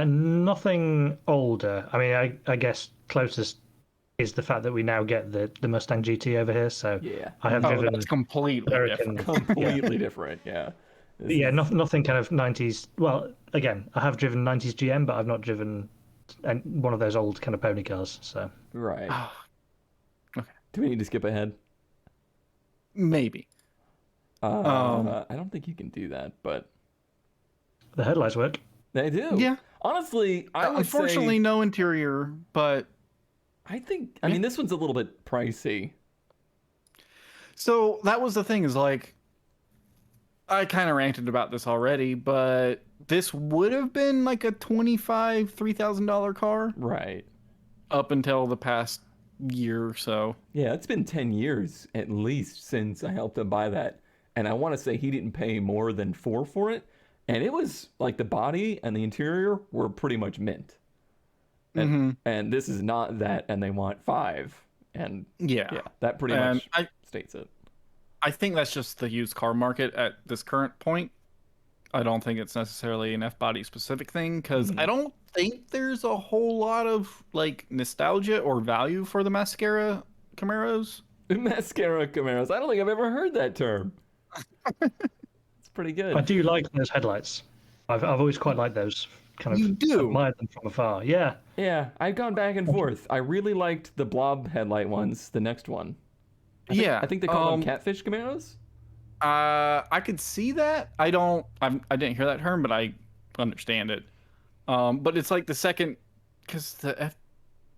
Nothing older. I mean, I guess closest is the fact that we now get the Mustang GT over here. So Yeah. I have Oh, driven that's completely American. different. Completely different. Yeah. This Yeah, is- nothing kind of 90s. Well, again, I have driven 90s GM, but I've not driven one of those old kind of pony cars. So Right. Ah, Do we need to skip ahead? maybe. I don't think you can do that, but the headlights work. they do. Yeah. Honestly, I would Unfortunately, say, no interior, but I mean, this one's a little bit pricey. so that was the thing is like, I kind of ranted about this already, but this would have been like a $3,000 car Right. up until the past year or so. Yeah, it's been 10 years at least since I helped him buy that. And I want to say he didn't pay more than 4 for it. And it was like the body and the interior were pretty much mint. And this is not that, and they want 5. And Yeah. that pretty And much states it. I think that's just the used car market at this current point. I don't think it's necessarily an F-body specific thing because I don't think there's a whole lot of like nostalgia or value for the mascara Camaros. Mascara Camaros. I don't think I've ever heard that term. It's pretty I good. do like those headlights. I've always quite liked those. Kind of You do? admired them from afar. Yeah. Yeah, I've gone back and forth. I really liked the blob headlight ones, the next one. I think they call them catfish Camaros. I could see that. I didn't hear that term, but I understand it. But it's like the second, because the F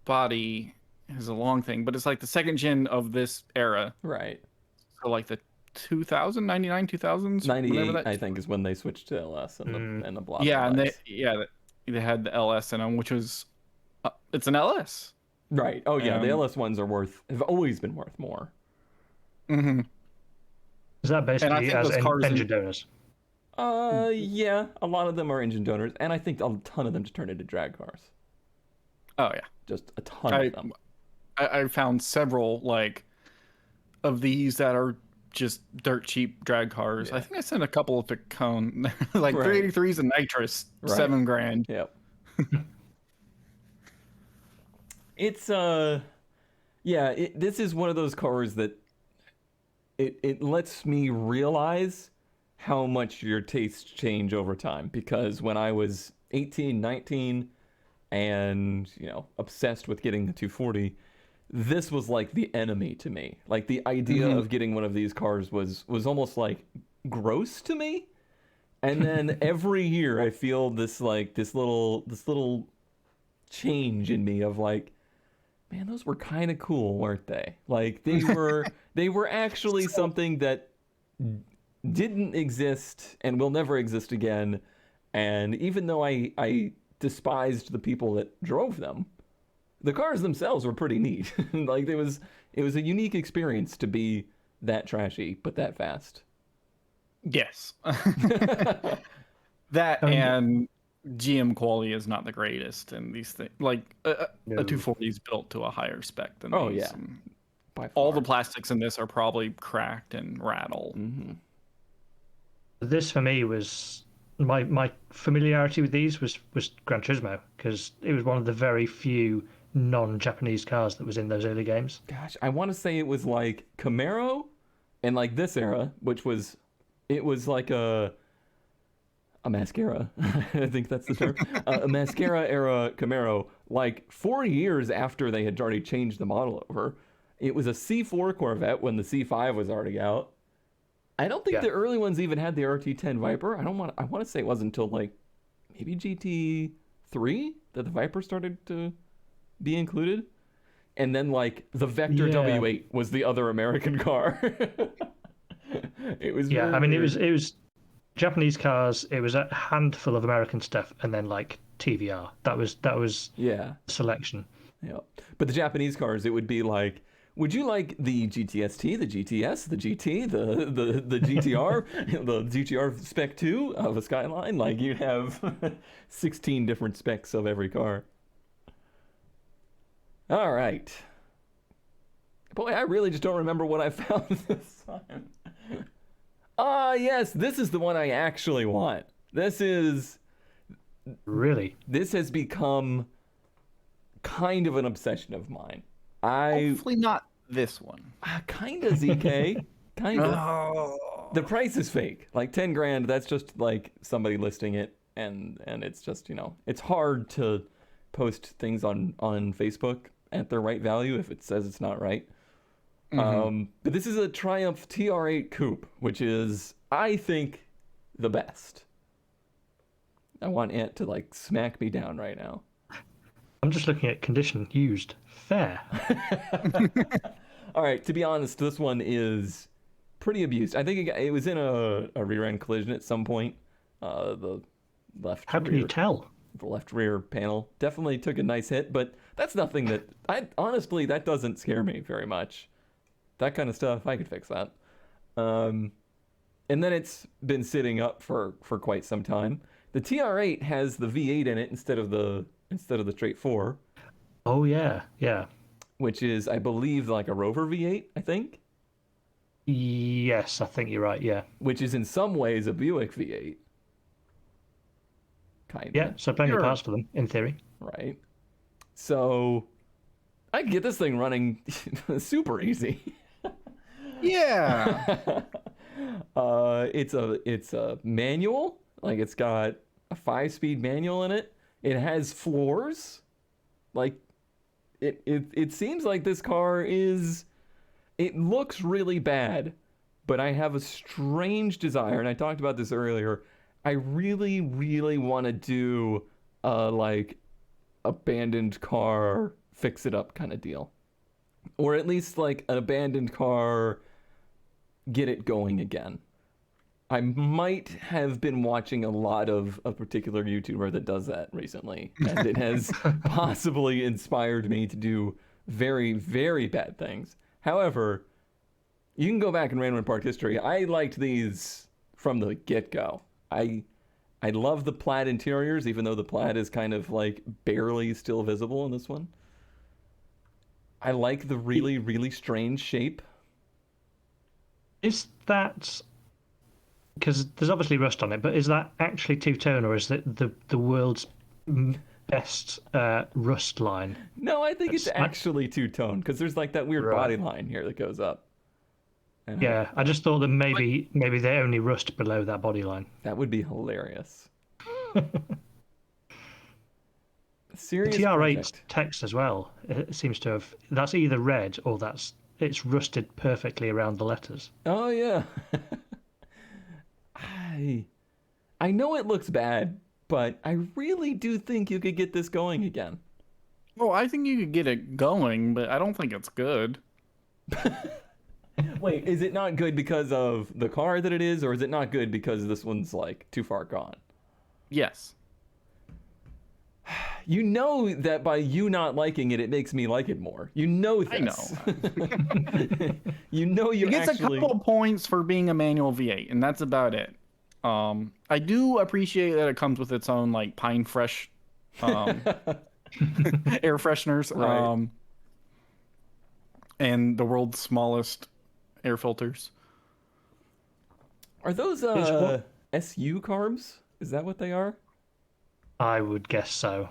body is a long thing, but it's like the second gen of this era. Right. So like the 2000, 99, 2000s, 98, that. I think, is when they switched to LS and the blob Yeah, and headlights. they had the LS in them, which was it's an LS. Right. Oh yeah, the LS ones have always been worth more. Mm-hmm. Is that I basically think as those cars engine donors? Yeah, a lot of them are engine donors, and I think a ton of them just turn into drag cars. Oh yeah, Just a ton of them. I found several like of these that are just dirt cheap drag cars. Yeah. I think I sent a couple to Cone, like Right. 383s and nitrous, Right. $7,000. Yep. It's this is one of those cars that it lets me realize how much your tastes change over time, because when I was 18, 19 and, obsessed with getting the 240, this was like the enemy to me. Like the idea of getting one of these cars was almost like gross to me. And then every year I feel this little change in me of like, man, those were kind of cool, weren't they? Like they were actually something that didn't exist and will never exist again. And even though I despised the people that drove them, the cars themselves were pretty neat. Like it was a unique experience to be that trashy but that fast. Yes. That and GM quality is not the greatest in these things. Like a 240 is built to a higher spec than Oh, these. yeah. By All far. the plastics in this are probably cracked and rattle. This for me was my familiarity with these was Gran Turismo, because it was one of the very few non-Japanese cars that was in those early games. Gosh, I want to say it was like Camaro in like this era, which was like a mascara. I think that's the term. A mascara era Camaro, like 4 years after they had already changed the model over. It was a C4 Corvette when the C5 was already out. I don't think the early ones even had the RT10 Viper. I want to say it wasn't until like maybe GT3 that the Viper started to be included. and then like the Vector Yeah. W8 was the other American car. It was Yeah, very I mean, weird. it was Japanese cars. It was a handful of American stuff, and then like TVR. That was Yeah. selection. Yeah. But the Japanese cars, it would be like, would you like the GTS-T, the GTS, the GT, the GTR, the GTR Spec 2 of a Skyline? Like, you'd have 16 different specs of every car. All right. Boy, I really just don't remember what I found this time. Ah, yes, this is the one I actually want. This Really? has become kind of an obsession of mine. Hopefully not this one. Kind of ZK, kind of. Oh. The price is fake. Like 10 grand, that's just like somebody listing it, and it's just, it's hard to post things on Facebook at the right value if it says it's not right. But this is a Triumph TR8 Coupe, which is, I think, the best. I want Ant to like smack me down right now. I'm just looking at condition used. Fair. All right, to be honest, this one is pretty abused. I think it was in a rear end collision at some point. The left How can rear, you tell? the left rear panel definitely took a nice hit, but that's nothing that honestly that doesn't scare me very much. That kind of stuff, I could fix that. And then it's been sitting up for quite some time. The TR8 has the V8 in it instead of the straight 4, Oh yeah, yeah. which is, I believe, like a Rover V8, I think, Yes, I think you're right. Yeah. which is in some ways a Buick V8. Kind of. Yeah. So plenty of Sure. parts for them in theory. Right. So I can get this thing running super easy. Yeah. It's a manual. Like, it's got a 5-speed manual in it. It has floors. Like, it seems like this car is. It looks really bad, but I have a strange desire, and I talked about this earlier. I really, really want to do a like abandoned car fix it up kind of deal, or at least like an abandoned car get it going again. I might have been watching a lot of a particular YouTuber that does that recently, and it has possibly inspired me to do very, very bad things. However, you can go back in Random Park history. I liked these from the get-go. I love the plaid interiors, even though the plaid is kind of like barely still visible in this one. I like the really, really strange shape. Is that because there's obviously rust on it, but is that actually two-tone, or is it the world's best rust line? No, I think it's That's- actually two-tone, because there's like that weird Right. body line here that goes up. And Yeah, I just thought that maybe they only rust below that body line. that would be hilarious. The Serious TR8's project. text as well. It seems to have that's either red or it's rusted perfectly around the letters. Oh yeah. I know it looks bad, but I really do think you could get this going again. Well, I think you could get it going, but I don't think it's good. Wait, is it not good because of the car that it is, or is it not good because this one's like too far gone? Yes. You know that by you not liking it, it makes me like it more. You know this. I know. You know you It gets actually. a couple points for being a manual V8, and that's about it. I do appreciate that it comes with its own like pine fresh air fresheners, Right. and the world's smallest air filters. Are those It's what- SU carbs? Is that what they are? I would guess so.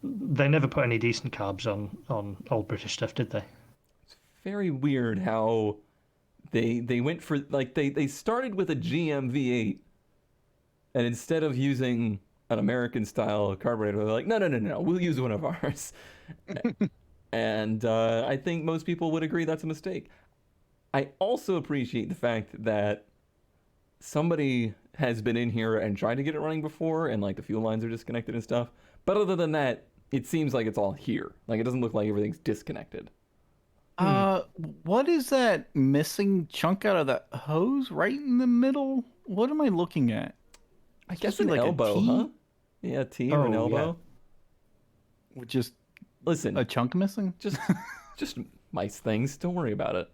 They never put any decent carbs on old British stuff, did they? Very weird how they went for like they started with a GM V8, and instead of using an American style carburetor, they're like, no, we'll use one of ours. And I think most people would agree that's a mistake. I also appreciate the fact that somebody has been in here and tried to get it running before, and like the fuel lines are disconnected and stuff. But other than that, it seems like it's all here. Like it doesn't look like everything's disconnected. What is that missing chunk out of that hose right in the middle? What am I looking at? I It's guess supposed to an be like a elbow, T huh? Yeah, T or an Oh, yeah. elbow. with just Listen, a chunk missing. just mice things. Don't worry about it.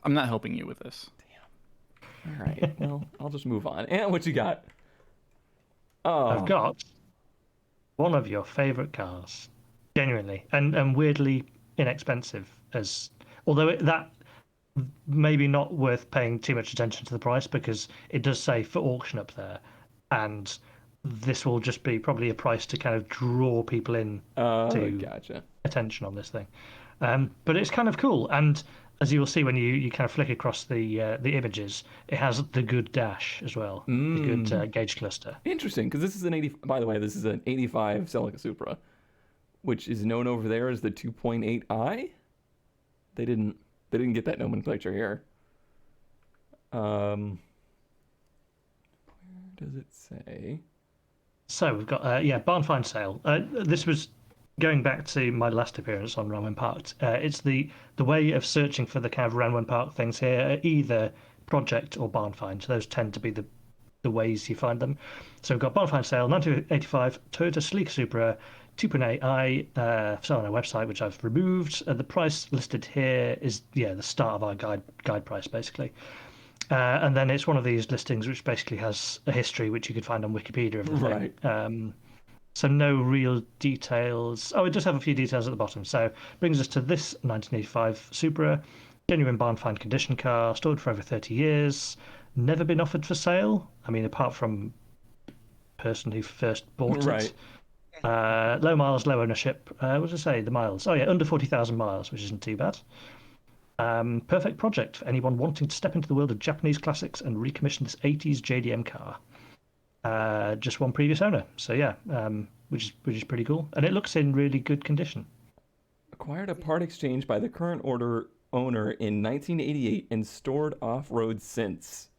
I'm not helping you with this. All right. Well, I'll just move on. And what you got? I've Oh, got one of your favorite cars, genuinely, and weirdly inexpensive. Although that maybe not worth paying too much attention to the price because it does say for auction up there, and this will just be probably a price to kind of draw people in to gotcha. attention on this thing. But it's kind of cool, and as you will see when you kind of flick across the images, it has the good dash as well, the good gauge cluster. Interesting, because this is an 80. By the way, this is an 85 Celica Supra, which is known over there as the 2.8i. They didn't get that nomenclature here. Where does it say? So we've got barn find sale. This was going back to my last appearance on Ranwen Parked. It's the way of searching for the kind of Ranwen Park things here, either project or barn find. So those tend to be the ways you find them. So we've got barn find sale, 1985 Toyota Celica Supra 2.8i for sale on our website, which I've removed. The price listed here is the start of our guide price basically. And then it's one of these listings which basically has a history which you could find on Wikipedia of the thing. Right. So no real details. Oh, it does have a few details at the bottom. So brings us to this 1985 Supra, genuine barn find condition car, stored for over 30 years, never been offered for sale. I mean, apart from the person who first bought Right. it. Low miles, low ownership. What did I say? The miles. Oh yeah, under 40,000 miles, which isn't too bad. Perfect project for anyone wanting to step into the world of Japanese classics and recommission this 80s JDM car. Just one previous owner, so yeah, which is pretty cool, and it looks in really good condition. Acquired a part exchange by the current owner in 1988 and stored off-road since.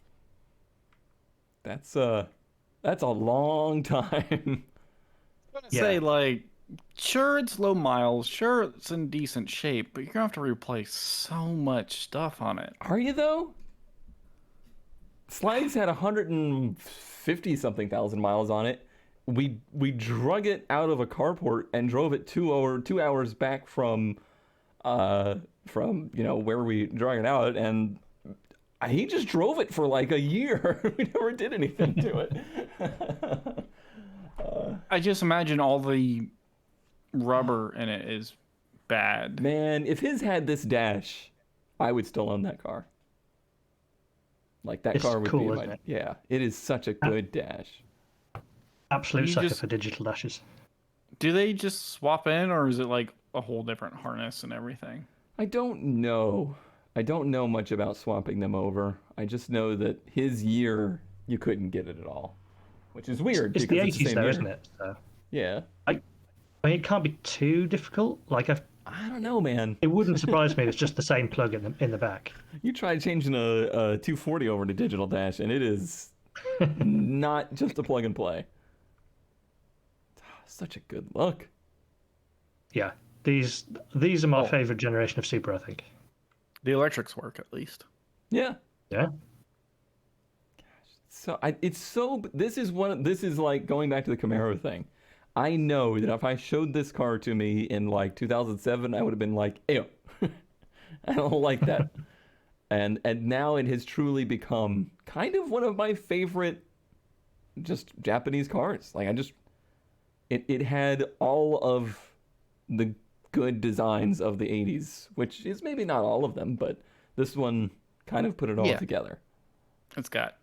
That's a long time. Say like, sure it's low miles, sure it's in decent shape, but you're gonna have to replace so much stuff on it. Are you though? Slides had 150 something thousand miles on it. We drug it out of a carport and drove it 2 hours back from where we drug it out, and he just drove it for like a year. We never did anything to it. I just imagine all the rubber in it is bad. Man, if his had this dash, I would still own that car. Like that It's car would cool, be isn't my it? yeah. It is such a good dash. Absolute You sucker just- for digital dashes. Do they just swap in, or is it like a whole different harness and everything? I don't know. I don't know much about swapping them over. I just know that his year you couldn't get it at all, which is weird It's the because it's the 80s same though, year. isn't it? So, Yeah. I mean, it can't be too difficult. Like, I don't know, man. it wouldn't surprise me if it's just the same plug in the back. You try changing a 240 over to digital dash, and it is not just a plug and play. Such a good look. Yeah, these are my Oh. favorite generation of Supra, I think. The electrics work at least. Yeah. Yeah. So this is like going back to the Camaro thing. I know that if I showed this car to me in like 2007, I would have been like, ew, I don't like that. and now it has truly become kind of one of my favorite just Japanese cars. Like it had all of the good designs of the 80s, which is maybe not all of them, but this one kind of put it all Yeah. together. It's got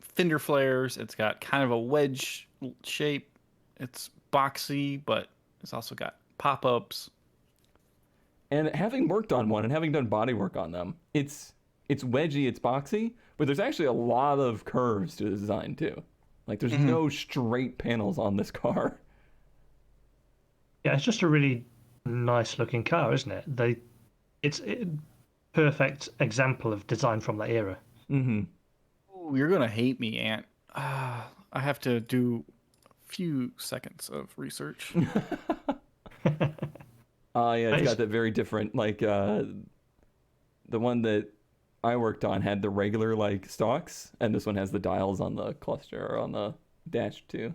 fender flares. It's got kind of a wedge shape. It's boxy, but it's also got pop-ups. And having worked on one and having done body work on them, it's wedgy, it's boxy, but there's actually a lot of curves to the design too. Like there's no straight panels on this car. Yeah, it's just a really nice looking car, isn't it? It's a perfect example of design from that era. Mm-hmm. Ooh, you're gonna hate me, Ant. I have to do few seconds of research. Yeah, it's Nice. got that very different, like, the one that I worked on had the regular, like, stalks, and this one has the dials on the cluster, or on the dash, too.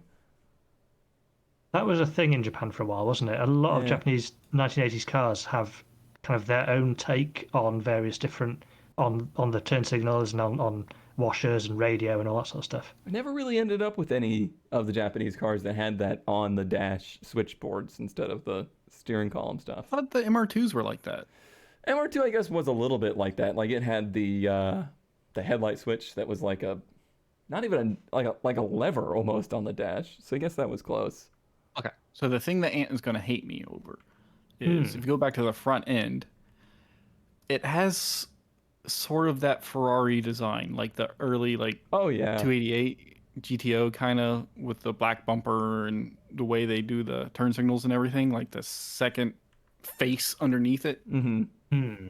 That was a thing in Japan for a while, wasn't it? A lot of Yeah. Japanese 1980s cars have kind of their own take on various different on the turn signals and on washers and radio and all that sort of stuff. I never really ended up with any of the Japanese cars that had that on the dash switchboards instead of the steering column I stuff. thought the MR2s were like that. MR2, I guess, was a little bit like that. Like, it had the headlight switch that was like a, not even like a lever almost on the dash. So I guess that was close. Okay. So the thing that Ant is going to hate me over is if you go back to the front end, it has sort of that Ferrari design, like the early like Oh yeah. 288 GTO kind of with the black bumper and the way they do the turn signals and everything, like the second face underneath it. Mm-hmm. Hmm.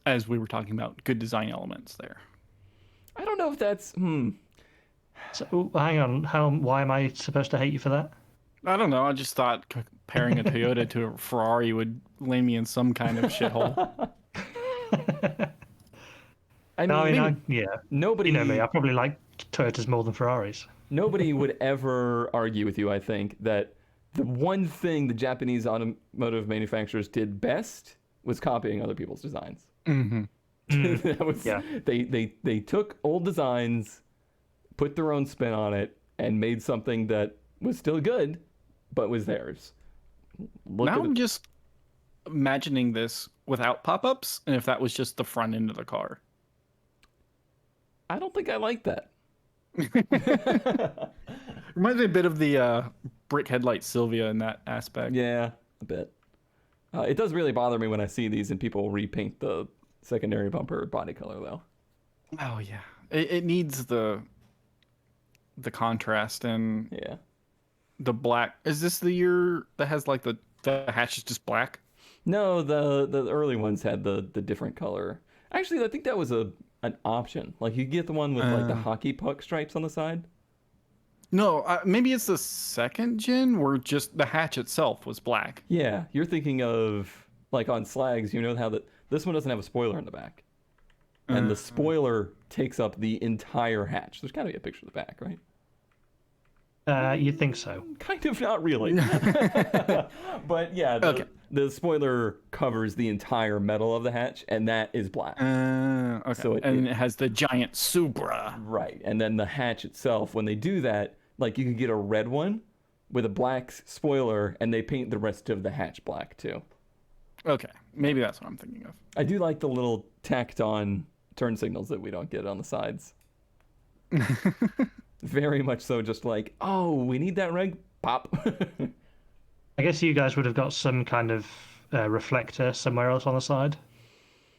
As we were talking about, good design elements there. I don't know if that's So hang on, why am I supposed to hate you for that? I don't know. I just thought comparing a Toyota to a Ferrari would land me in some kind of shithole. I No, mean, yeah, nobody you know me. I probably like Toyotas more than Ferraris. nobody would ever argue with you, I think, that the one thing the Japanese automotive manufacturers did best was copying other people's designs. Mm-hmm. That was, Yeah. they took old designs, put their own spin on it, and made something that was still good, but was theirs. Look Now at I'm it. just imagining this without pop-ups, and if that was just the front end of the car. I don't think I like that. Reminds me a bit of the brick headlight Sylvia in that aspect. Yeah, a bit. It does really bother me when I see these and people repaint the secondary bumper body color, though. Oh yeah, it needs the contrast and Yeah. the black. Is this the year that has like the hatch is just black? No, the early ones had the different color. Actually, I think that was an option. Like, you get the one with like the hockey puck stripes on the side. No, maybe it's the second gen where just the hatch itself was black. Yeah, you're thinking of like on Slags. You know how that this one doesn't have a spoiler in the back, and the spoiler takes up the entire hatch. There's got to be a picture of the back, right? You'd think so. Kind of, not really. But yeah, Okay. the spoiler covers the entire metal of the hatch, and that is black. Okay. So it has the giant Supra. Right. And then the hatch itself, when they do that, like, you can get a red one with a black spoiler, and they paint the rest of the hatch black too. Okay, maybe that's what I'm thinking of. I do like the little tacked on turn signals that we don't get on the sides. Very much so, just like, oh, we need that reg pop. I guess you guys would have got some kind of reflector somewhere else on the side.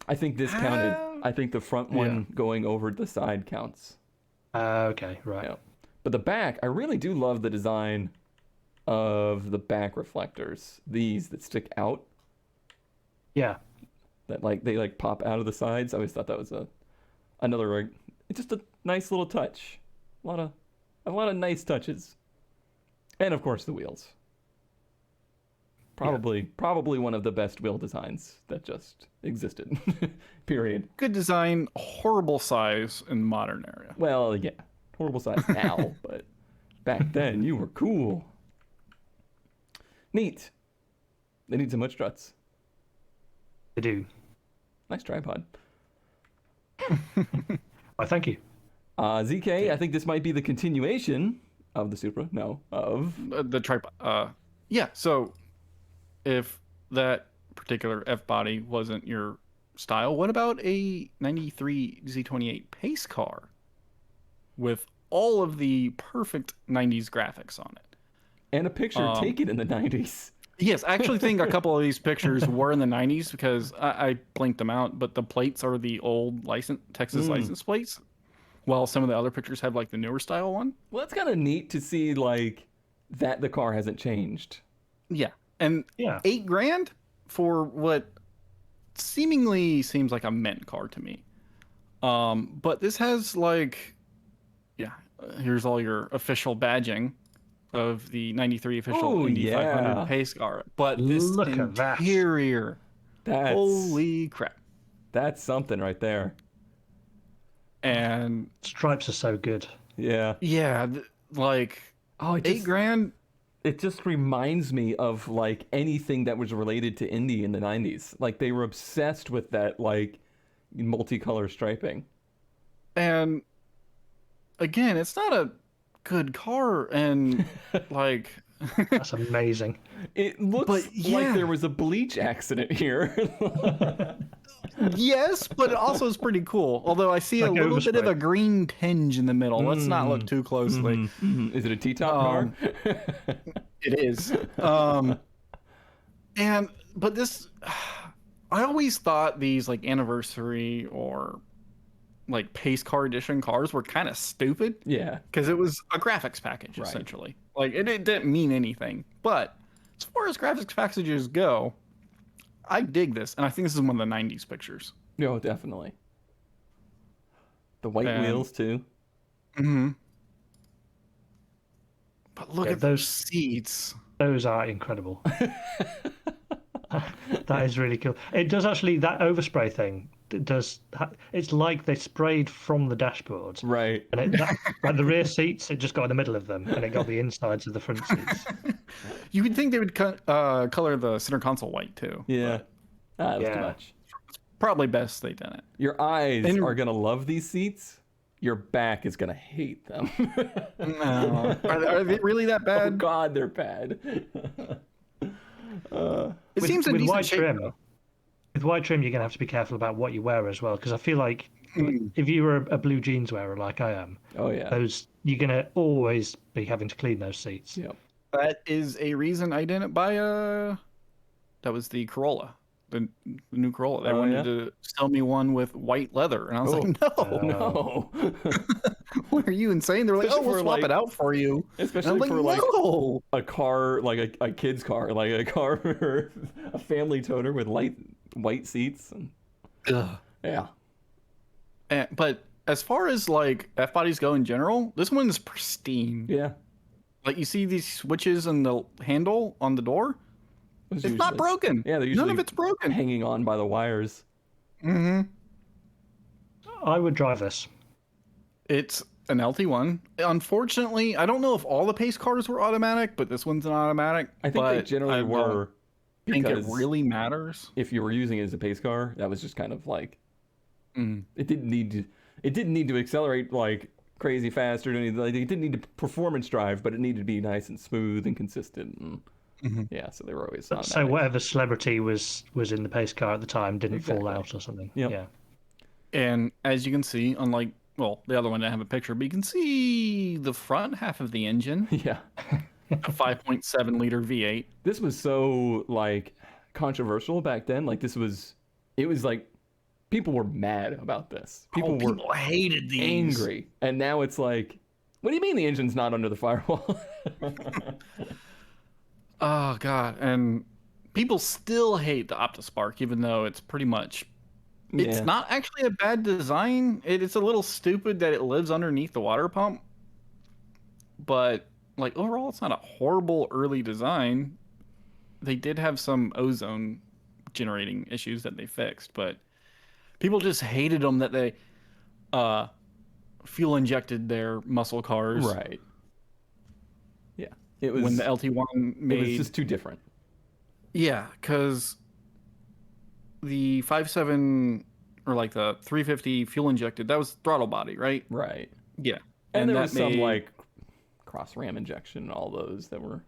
I think this counted. I think the front one going over the side counts. Okay, right. Yeah. But the back, I really do love the design of the back reflectors. These that stick out, Yeah. that like they like pop out of the sides. I always thought that was another it's just a nice little touch. A lot of nice touches. And of course the wheels. Probably one of the best wheel designs that just existed. Period. Good design, horrible size in the modern area. Well, yeah. Horrible size now, but back then you were cool. Neat. They need some mud struts. They do. Nice tripod. Why, thank you. ZK, I think this might be the continuation of the Supra. No, of The tripod. Yeah, so if that particular F body wasn't your style, what about a 93 Z28 pace car with all of the perfect 90s graphics on it? and a picture taken in the 90s. Yes, I actually think a couple of these pictures were in the 90s because I blinked them out, but the plates are the old Texas license plates, while some of the other pictures have like the newer style one. Well, that's kind of neat to see, like, that the car hasn't changed. Yeah, and Yeah. $8,000 for what seemingly seems like a mint car to me. But this has like, yeah, here's all your official badging of the 93 official Oh, Indy 500 yeah. pace car. But this Look at that. interior, That's holy crap. that's something right there. And Stripes are so good. Yeah. yeah, like Oh, $8,000. it just reminds me of like anything that was related to Indy in the 90s. Like they were obsessed with that like multicolor striping. And again, it's not a good car. And like, That's amazing. It looks But, like yeah. there was a bleach accident here. yes, but it also is pretty cool. Although I see Like a little bit of overspray. a green tinge in the middle. Let's not look too closely. Is it a T-top car? It is. But this, I always thought these like anniversary or like pace car edition cars were kind of stupid Yeah. because it was a graphics package Right. essentially. Like it didn't mean anything. But as far as graphics packages go, I dig this, and I think this is one of the '90s pictures. No, definitely. The white And- wheels too. Mm-hmm. But look Yeah, at those seats. Those are incredible. That is really cool. It does actually, that overspray thing, it's like they sprayed from the dashboard. Right. And like the rear seats, it just got in the middle of them, and it got the insides of the front seats. You would think they would color the center console white too. Yeah. That was too Yeah. much. Probably best they didn't. Your eyes And- are gonna love these seats. Your back is gonna hate them. No. Are they really that Oh bad? God, they're bad. It seems in with decent wide shape, trim. though. With wide trim, you're going to have to be careful about what you wear as well, because I feel like if you were a blue jeans wearer like I am, Oh yeah. you're going to always be having to clean those seats. Yep. That is a reason I didn't buy that was the Corolla. The new Corolla. They Oh, wanted yeah? to sell me one with white leather. And I was like, no. No. What are you insane? They're like, Especially oh, we'll for, swap like- it out for you. And Especially I'm like, for like no. a car, like a kid's car, like a car for a family toter with light white seats. And, Ugh. yeah. But as far as like F bodies go in general, this one's pristine. Yeah. Like you see these switches and the handle on the door. It's It's not usually- broken. Yeah, they're None usually of it's broken. hanging on by the wires. Mm-hmm. I would drive this. It's an LT1. Unfortunately, I don't know if all the pace cars were automatic, but this one's an automatic. I think they but generally I don't were. think it Because really matters. if you were using it as a pace car, that was just kind of like Mm. it didn't need to accelerate like crazy fast or anything. Like, it didn't need to performance drive, but it needed to be nice and smooth and consistent. And, yeah, so they were always So automatic. whatever celebrity was in the pace car at the time didn't fall Exactly. out or something. Yep. Yeah. And as you can see, unlike, well, the other one didn't have a picture, but you can see the front half of the engine, Yeah. a 5.7 liter V8. This was so like controversial back then. Like it was like people were mad about this. People were People hated these. angry. And now it's like, what do you mean the engine's not under the firewall? Oh god, and people still hate the OptiSpark, even though it's pretty much. It's Yeah. not actually a bad design. It's a little stupid that it lives underneath the water pump, but like overall, it's not a horrible early design. They did have some ozone generating issues that they fixed, but people just hated them that they fuel injected their muscle cars. Right. Yeah. It was When the LT1 it made was just too different. Yeah, because the 5.7 or like the 350 fuel injected, that was throttle body, right? Right. Yeah. And there that was some made- like cross ram injection and all those that were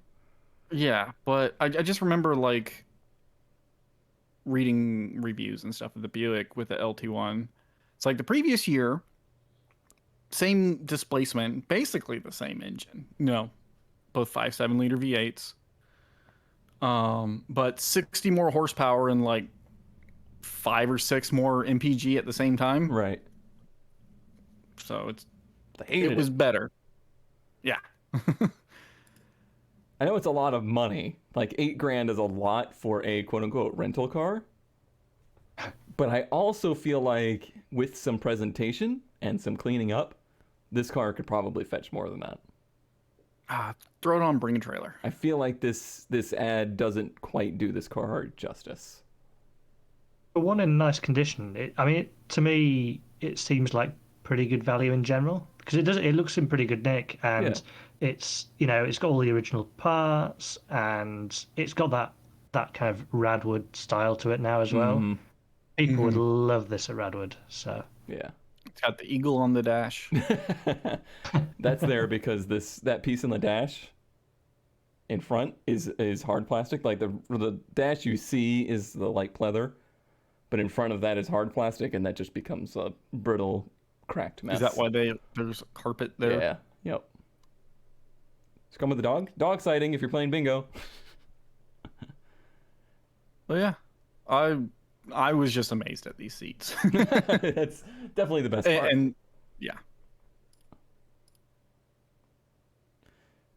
Yeah, but I just remember like reading reviews and stuff of the Buick with the LT1. It's like the previous year, same displacement, basically the same engine. Both 5.7 liter V8s. But 60 more horsepower and like 5 or 6 more MPG at the same time. right. So They hated it was better. Yeah. I know it's a lot of money. Like $8,000 is a lot for a quote unquote rental car. But I also feel like with some presentation and some cleaning up, this car could probably fetch more than that. Throw it on, bring a trailer. I feel like this ad doesn't quite do this car justice. But one in nice condition. To me, it seems like pretty good value in general because it looks in pretty good nick, and it's it's got all the original parts, and it's got that kind of Radwood style to it now as well. Mm-hmm. People would love this at Radwood. So yeah. It's got the eagle on the dash. That's there because that piece in the dash in front is hard plastic. Like the dash you see is the light pleather, but in front of that is hard plastic, and that just becomes a brittle, cracked mess. Is that why there's carpet there? Yeah. Yep. Just come with the dog. Dog sighting if you're playing bingo. Well, yeah. I was just amazed at these seats. That's definitely the best part. And yeah.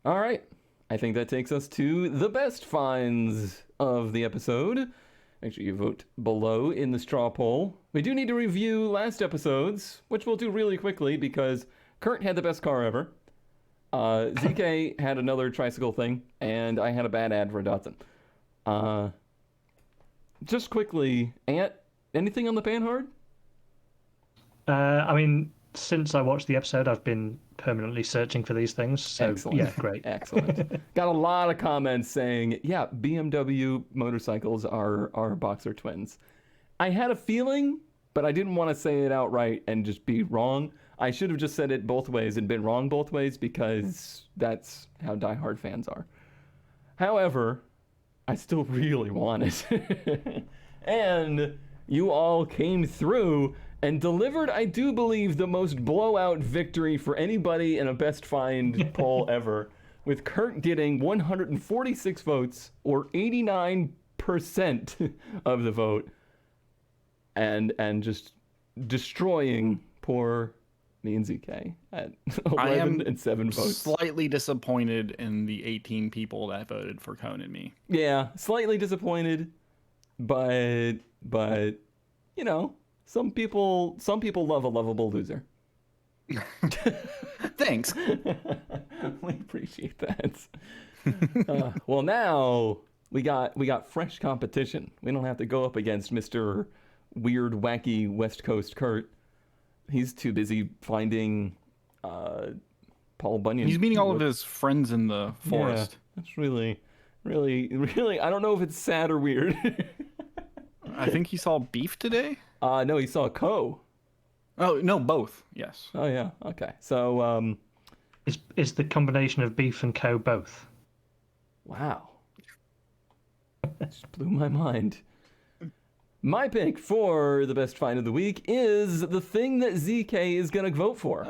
All right. I think that takes us to the best finds of the episode. Make sure you vote below in the straw poll. We do need to review last episode's, which we'll do really quickly because Kurt had the best car ever. ZK had another tricycle thing, and I had a bad ad for a Datsun. Just quickly, Ant, anything on the Panhard? Since I watched the episode, I've been permanently searching for these things. So, Excellent. yeah, great. Excellent. Got a lot of comments saying, yeah, BMW motorcycles are Boxer twins. I had a feeling, but I didn't want to say it outright and just be wrong. I should have just said it both ways and been wrong both ways because that's how diehard fans are. However, I still really want it. And you all came through and delivered, I do believe, the most blowout victory for anybody in a best find poll ever, with Kurt getting 146 votes, or 89% of the vote, and just destroying poor me and ZK at 11 and 7 votes. Slightly disappointed in the 18 people that voted for Cone and me. Yeah, slightly disappointed, but some people love a lovable loser. Thanks. We appreciate that. Well, now we got fresh competition. We don't have to go up against Mr. Weird, wacky West Coast Kurt. He's too busy finding Paul Bunyan. He's meeting all of his friends in the forest. Yeah, that's really, I don't know if it's sad or weird. I think he saw beef today. No, he saw Co. Oh, no, both. Yes. Oh, yeah. Okay. So, Is the combination of beef and co both? Wow. Just blew my mind. My pick for the best find of the week is the thing that ZK is going to vote for.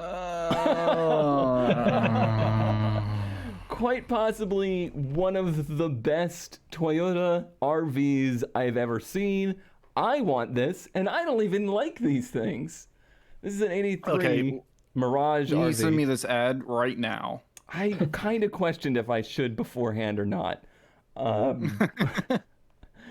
Quite possibly one of the best Toyota RVs I've ever seen. I want this, and I don't even like these things. This is an 83 Mirage Can RV. you send me this ad right now? I kind of questioned if I should beforehand or not.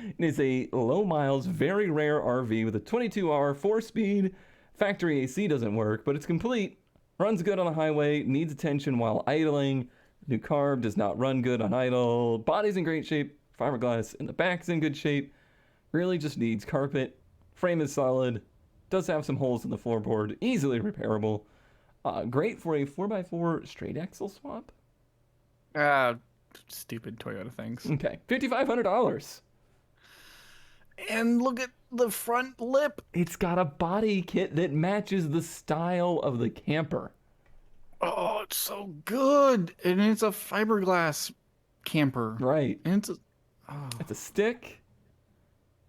It is a low miles, very rare RV with a 22-hour 4-speed. Factory AC doesn't work, but it's complete. Runs good on the highway, needs attention while idling. New carb does not run good on idle. Body's in great shape. Fiberglass in the back's in good shape. Really just needs carpet. Frame is solid. Does have some holes in the floorboard. Easily repairable. Great for a 4x4 straight axle swap. Stupid Toyota things. Okay, $5,500. And look at the front lip. It's got a body kit that matches the style of the camper. Oh, it's so good. And it's a fiberglass camper. Right. And It's a stick.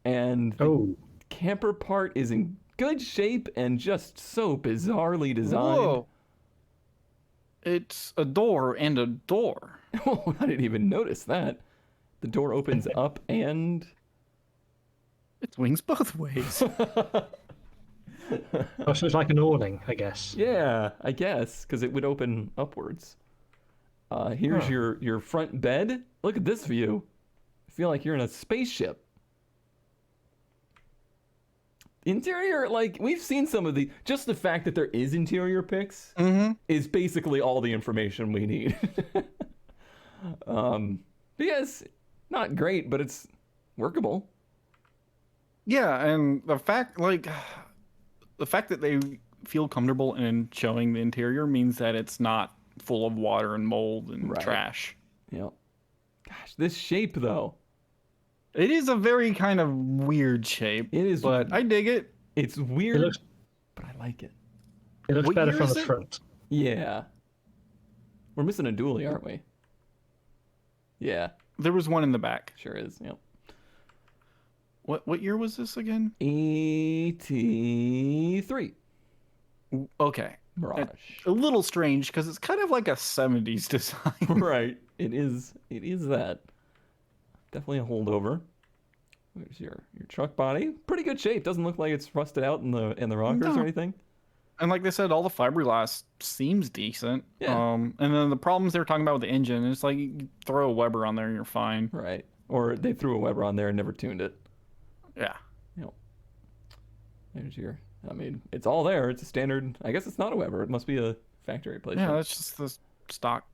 And the camper part is in good shape and just so bizarrely designed. Whoa. It's a door and a door. Oh, I didn't even notice that. The door opens up and... It swings both ways. Oh, so it's like an awning, I guess. Yeah, I guess, because it would open upwards. Here's your front bed. Look at this view. I feel like you're in a spaceship. Interior, like, we've seen some of the, just the fact that there is interior pics is basically all the information we need. Yes, not great, but it's workable. Yeah, and the fact that they feel comfortable in showing the interior means that it's not full of water and mold and Right. trash. Yep. Gosh, this shape though. It is a very kind of weird shape. It is, but I dig it. It's weird, looks- but I like it. It looks What better year from is the it? front. Yeah. We're missing a dually, aren't we? Yeah, There was one in the back. sure is. Yep. What year was this again? 83 Okay. Mirage. A little strange because it's kind of like a 70s design. Right. It is that. Definitely a holdover. There's your truck body. Pretty good shape. Doesn't look like it's rusted out in the rockers No. or anything. And like they said, all the fiberglass seems decent. Yeah. And then the problems they were talking about with the engine, it's like you throw a Weber on there and you're fine. Right. Or they threw a Weber on there and never tuned it. Yeah. Yep. There's your, I mean, it's all there. It's a standard, I guess it's not a Weber. It must be a factory Yeah, replacement. that's just the stock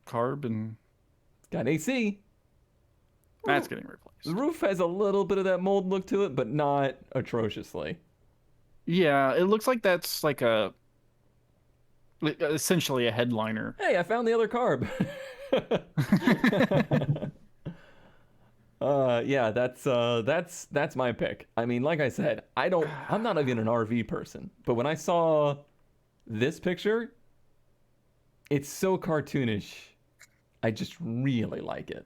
carb, and It's got AC. that's getting replaced. The roof has a little bit of that mold look to it, but not atrociously. Yeah, it looks like that's like essentially a headliner. Hey, I found the other carb. Yeah, that's my pick. I mean, like I said, I'm not even an RV person, but when I saw this picture, it's so cartoonish. I just really like it.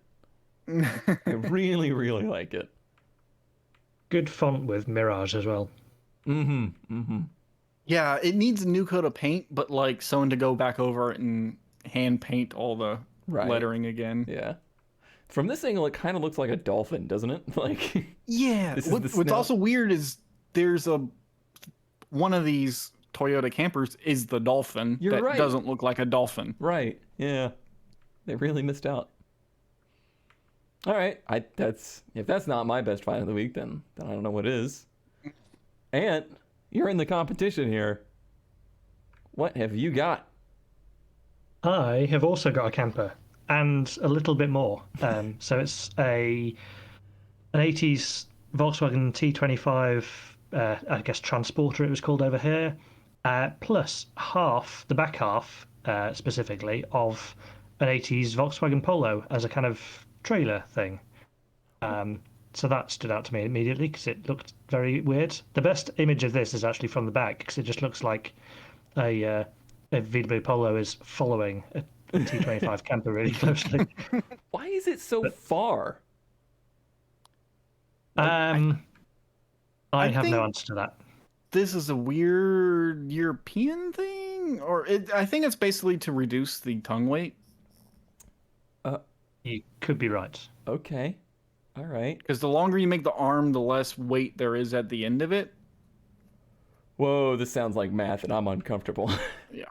I really, really like it. Good font with Mirage as well. Yeah, it needs a new coat of paint, but like someone to go back over it and hand paint all the Right. lettering again. Yeah. From this angle, it kind of looks like a dolphin, doesn't it? Like, Yeah. This is the What's snout. also weird is there's one of these Toyota campers is the dolphin You're that right. doesn't look like a dolphin. right? Yeah, they really missed out. All right, if that's not my best find of the week, then I don't know what is. Ant, you're in the competition here. What have you got? I have also got a camper and a little bit more. So it's an 80s Volkswagen T25, I guess Transporter it was called over here, plus the back half specifically, of an 80s Volkswagen Polo as a kind of trailer thing. So that stood out to me immediately because it looked very weird. The best image of this is actually from the back because it just looks like a VW Polo is following a T25 camper really closely. Why is it so far? I have think- no answer to that. This is a weird European thing, or I think it's basically to reduce the tongue weight. You could be right. Okay, all right. Because the longer you make the arm, the less weight there is at the end of it. Whoa, this sounds like math, and I'm uncomfortable. Yeah.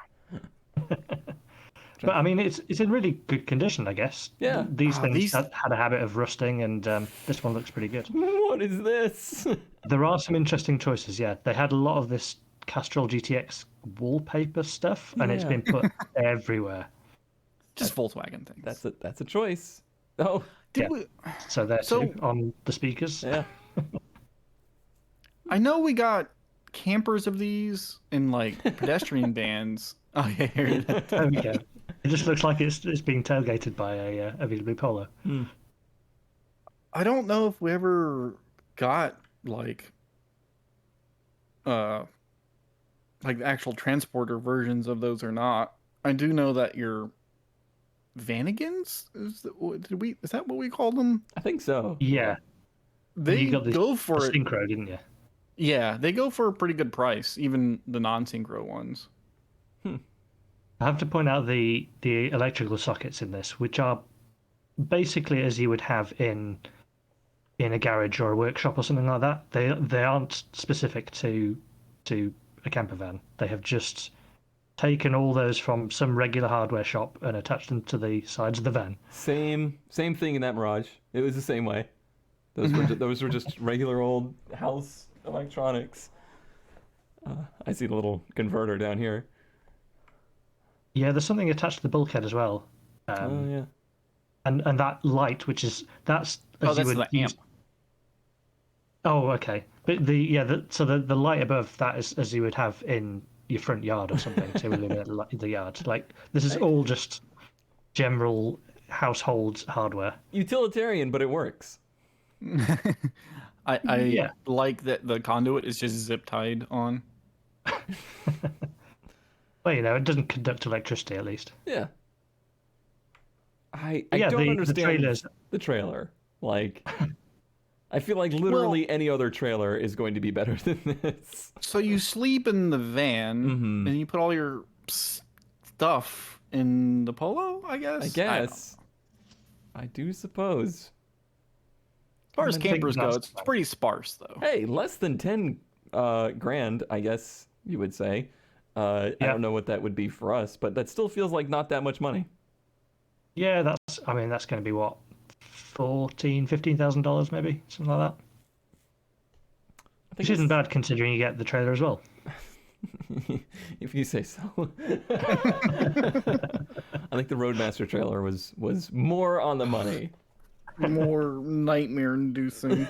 But I mean, it's in really good condition, I guess. Yeah. These things these- had a habit of rusting, and this one looks pretty good. What is this? There are some interesting choices. Yeah, they had a lot of this Castrol GTX wallpaper stuff, and it's Yeah. been put everywhere. Just Volkswagen things. That's a choice. Oh, Did yeah. we, So there So- too on the speakers. yeah. I know we got campers of these in like pedestrian bands. Oh yeah, here it is. There we go. It just looks like it's being tailgated by a VW Polo. I don't know if we ever got like the actual transporter versions of those or not. I do know that your Vanagons is that what we called them? I think so. Yeah, They you got this go for it. synchro, didn't you? Yeah, they go for a pretty good price, even the non-synchro ones. I have to point out the electrical sockets in this, which are basically as you would have in a garage or a workshop or something like that. They aren't specific to a camper van. They have just taken all those from some regular hardware shop and attached them to the sides of the van. Same thing in that Mirage. It was the same way. Those were just regular old house electronics. I see the little converter down here. Yeah, there's something attached to the bulkhead as well. Oh yeah. And that light, that's Oh, as you that's would the use. amp. Oh, okay. But the light above that is as you would have in your front yard or something to illuminate the yard. Like this is all just general household hardware. Utilitarian, but it works. I Yeah. like that the conduit is just zip tied on. Well, it doesn't conduct electricity at least. Yeah. I Yeah, don't the understand trailers. the trailer. Like, I feel like literally any other trailer is going to be better than this. So you sleep in the van and you put all your stuff in the Polo, I guess? I guess. I do suppose. As far as campers go, that's it's pretty sparse, though. Hey, less than 10 grand, I guess you would say. I don't know what that would be for us, but that still feels like not that much money. Yeah, that's going to be what, $15,000 maybe, something like that. Which isn't bad considering you get the trailer as well. If you say so. I think the Roadmaster trailer was more on the money. More nightmare-inducing.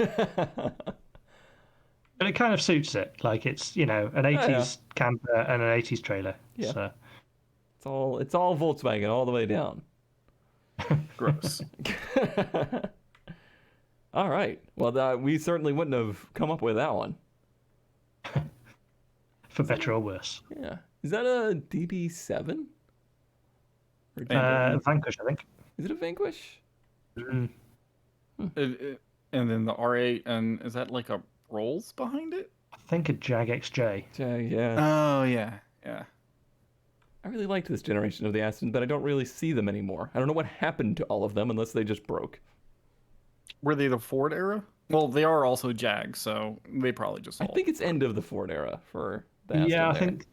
But it kind of suits it. Like it's, an 80s camper and an 80s trailer. Yeah. So. It's all Volkswagen all the way down. Gross. All right. Well, we certainly wouldn't have come up with that one. For better or worse. Yeah. Is that a DB7? Vanquish, I think. Is it a Vanquish? And then the R8, and is that like a Rolls behind it? I think a Jag XJ. Yeah. Oh, yeah. Yeah. I really liked this generation of the Aston, but I don't really see them anymore. I don't know what happened to all of them unless they just broke. Were they the Ford era? Well, they are also Jag, so they probably just I sold. think it's end of the Ford era for the Aston. Yeah, I there. think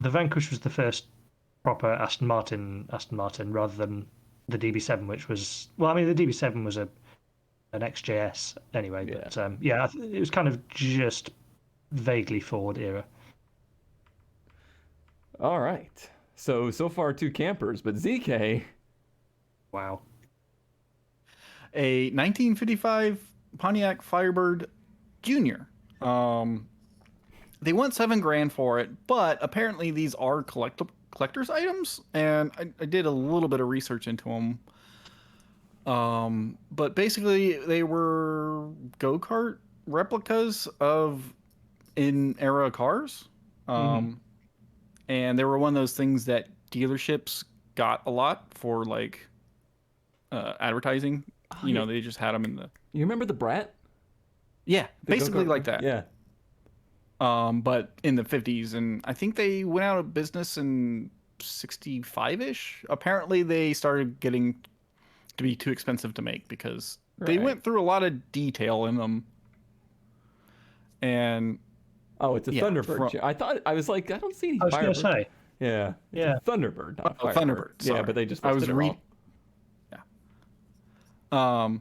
the Vanquish was the first proper Aston Martin rather than the DB7, which was, well, I mean, the DB7 was an XJS anyway, but it was kind of just vaguely Ford era. All right. So far 2 campers, but ZK. Wow. A 1955 Pontiac Firebird Junior. They want $7 grand for it, but apparently these are collector's items, and I did a little bit of research into them. But basically they were go-kart replicas of in-era cars. And they were one of those things that dealerships got a lot for like advertising. They just had them in the. You remember the Brat? Yeah, basically like that. Yeah. But in the 50s, and I think they went out of business in 65-ish. Apparently, they started getting to be too expensive to make because they went through a lot of detail in them. And oh, it's a Thunderbird. I was like, I don't see any Firebird. I was going to say. Yeah. It's a Thunderbird, not a Firebird. Thunderbird. Sorry. Yeah, but they just listed it wrong. Yeah.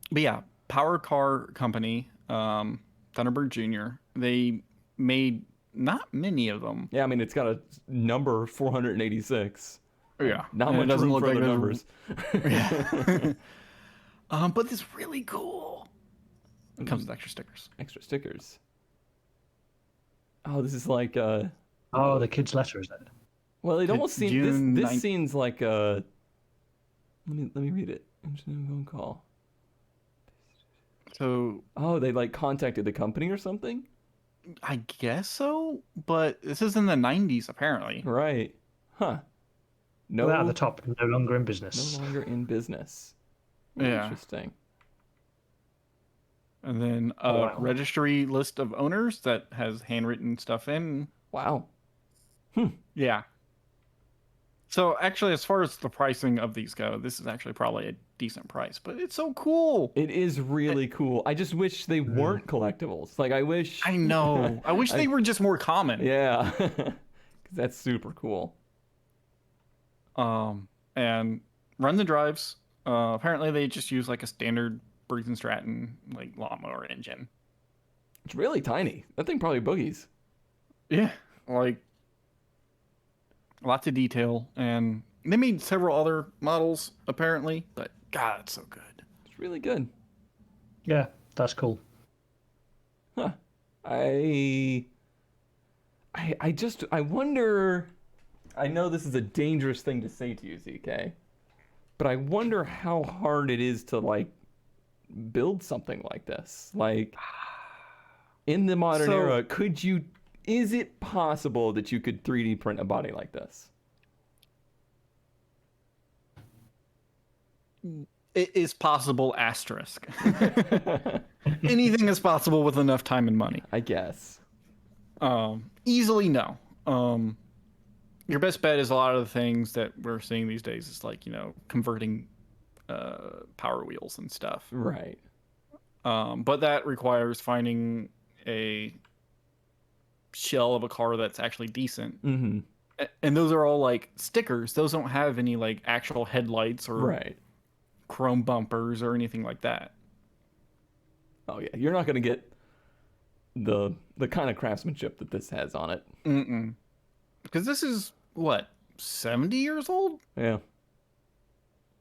But yeah, Power Car Company, Thunderbird Jr. They made not many of them. Yeah, I mean it's got a number 486. Yeah, not much room for other numbers. Yeah. But it's really cool. It comes with extra stickers. Extra stickers. Oh, this is like the kid's letter, is it? Well, it almost seems this 9th. seems like a. Let me read it. Engineering phone call. So. Oh, they like contacted the company or something? I guess so, but this is in the 90s apparently. Right. Huh. No. At the top, no longer in business. No longer in business. Yeah. Interesting. And then a registry list of owners that has handwritten stuff in. Wow. Yeah. So actually, as far as the pricing of these go, this is actually probably a decent price, but it's so cool. It is really cool. I just wish they weren't collectibles. Like, I wish... I know. I wish they were just more common. Yeah. Because that's super cool. And runs and drives. Apparently, they just use like a standard Briggs & Stratton like lawnmower engine. It's really tiny. That thing probably boogies. Yeah, like lots of detail, and they made several other models apparently. But God, it's so good. It's really good. Yeah, that's cool. Huh. I wonder. I know this is a dangerous thing to say to you, ZK, but I wonder how hard it is to like build something like this. Like in the modern era, could you? Is it possible that you could 3D print a body like this? It is possible. Asterisk. Anything is possible with enough time and money. I guess. Easily no. Your best bet is a lot of the things that we're seeing these days is like, converting power wheels and stuff. Right. But that requires finding a shell of a car that's actually decent. Mm-hmm. And those are all like stickers. Those don't have any like actual headlights or Right. chrome bumpers or anything like that. Oh yeah, you're not gonna get the kind of craftsmanship that this has on it. Mm-mm. Because this is what, 70 years old? Yeah.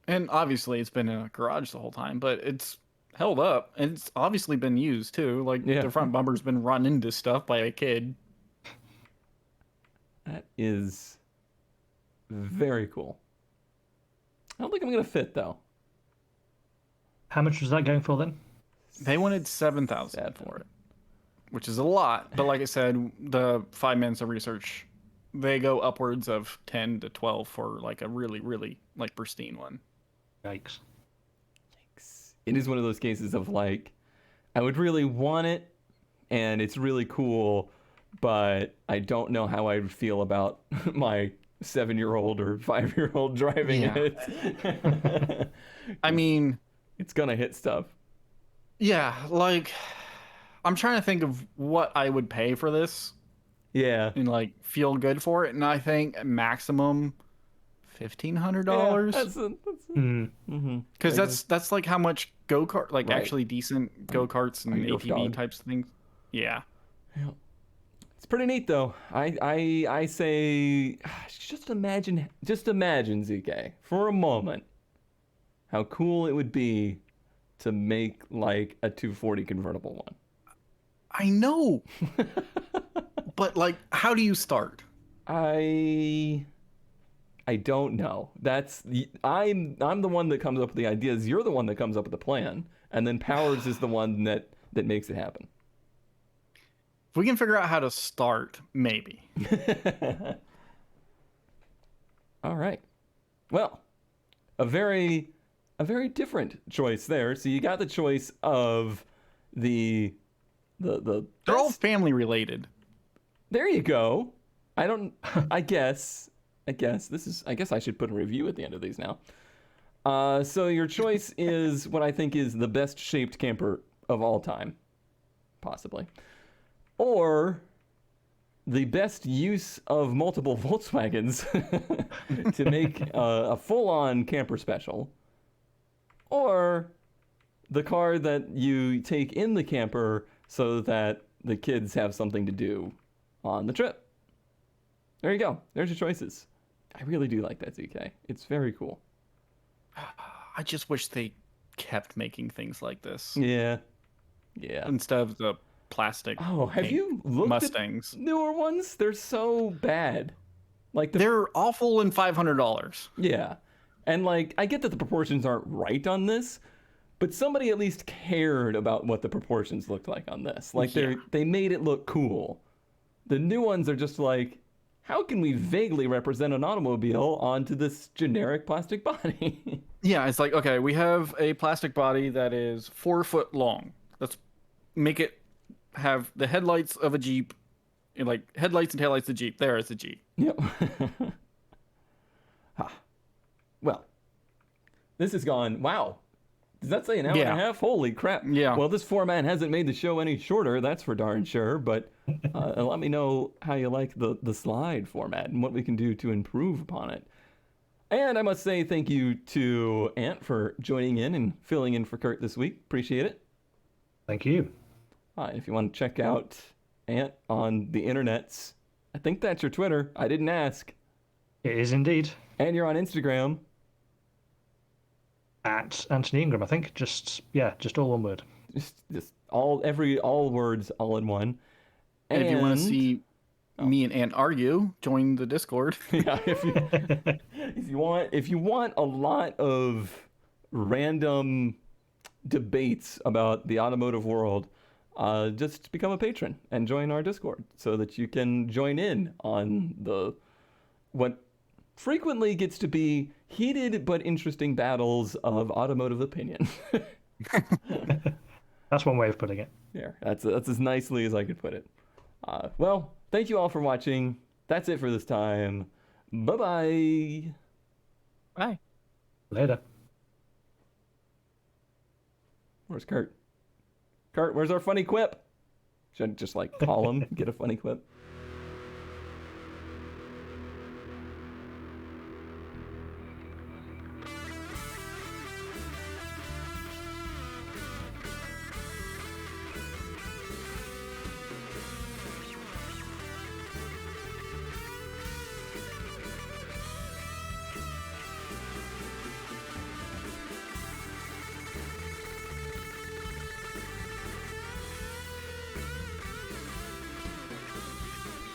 And obviously it's been in a garage the whole time, but it's held up. And it's obviously been used too. Like the front bumper's been run into stuff by a kid. That is very cool. I don't think I'm gonna fit though. How much was that going for then? They wanted 7,000 for it, which is a lot. But like I said, the 5 minutes of research, they go upwards of 10 to 12 for like a really, really like pristine one. Yikes. It is one of those cases of like, I would really want it, and it's really cool, but I don't know how I would feel about my 7-year-old or 5-year-old driving it. I mean, it's gonna hit stuff. Yeah, like I'm trying to think of what I would pay for this. Yeah. And like feel good for it, and I think maximum $1,500. Mm-hmm. Because that's like how much go-kart, like actually decent go-karts and ATV types of things. Yeah. It's pretty neat though. I say just imagine ZK for a moment how cool it would be to make like a 240 convertible one. I know. But like how do you start? I don't know. I'm the one that comes up with the ideas. You're the one that comes up with the plan, and then Powers is the one that makes it happen. If we can figure out how to start, maybe. All right. Well, a very different choice there. So you got the choice of the They're all family related. There you go. I guess I should put a review at the end of these now. So your choice is what I think is the best shaped camper of all time, possibly. Or the best use of multiple Volkswagens to make a full-on camper special. Or the car that you take in the camper so that the kids have something to do on the trip. There you go. There's your choices. I really do like that, ZK. It's very cool. I just wish they kept making things like this. Yeah. Instead of the plastic. Oh, have you looked Mustangs? at newer ones? They're so bad. Like they're awful and $500. Yeah. And like I get that the proportions aren't right on this, but somebody at least cared about what the proportions looked like on this. Like they made it look cool. The new ones are just like, how can we vaguely represent an automobile onto this generic plastic body? Yeah, it's like, okay, we have a plastic body that is 4 foot long. Let's make it have the headlights of a Jeep, and like headlights and taillights of a Jeep. There is a Jeep. Yep. Well, this has gone, wow. Does that say an hour and a half? Holy crap. Yeah. Well, this format hasn't made the show any shorter, that's for darn sure. But let me know how you like the slide format and what we can do to improve upon it. And I must say thank you to Ant for joining in and filling in for Kurt this week. Appreciate it. Thank you. If you want to check out Ant on the internets, I think that's your Twitter. I didn't ask. It is indeed. And you're on Instagram. At Anthony Ingram, I think. Just all one word. Just all words all in one. And if you want to see me and Ant argue, join the Discord. Yeah, if you want a lot of random debates about the automotive world, just become a patron and join our Discord so that you can join in on what frequently gets to be heated but interesting battles of automotive opinion. That's one way of putting it. Yeah, that's as nicely as I could put it. Well, thank you all for watching. That's it for this time. Bye-bye. Bye. Later. Where's Kurt? Kurt, where's our funny quip? Should I just call him, get a funny quip?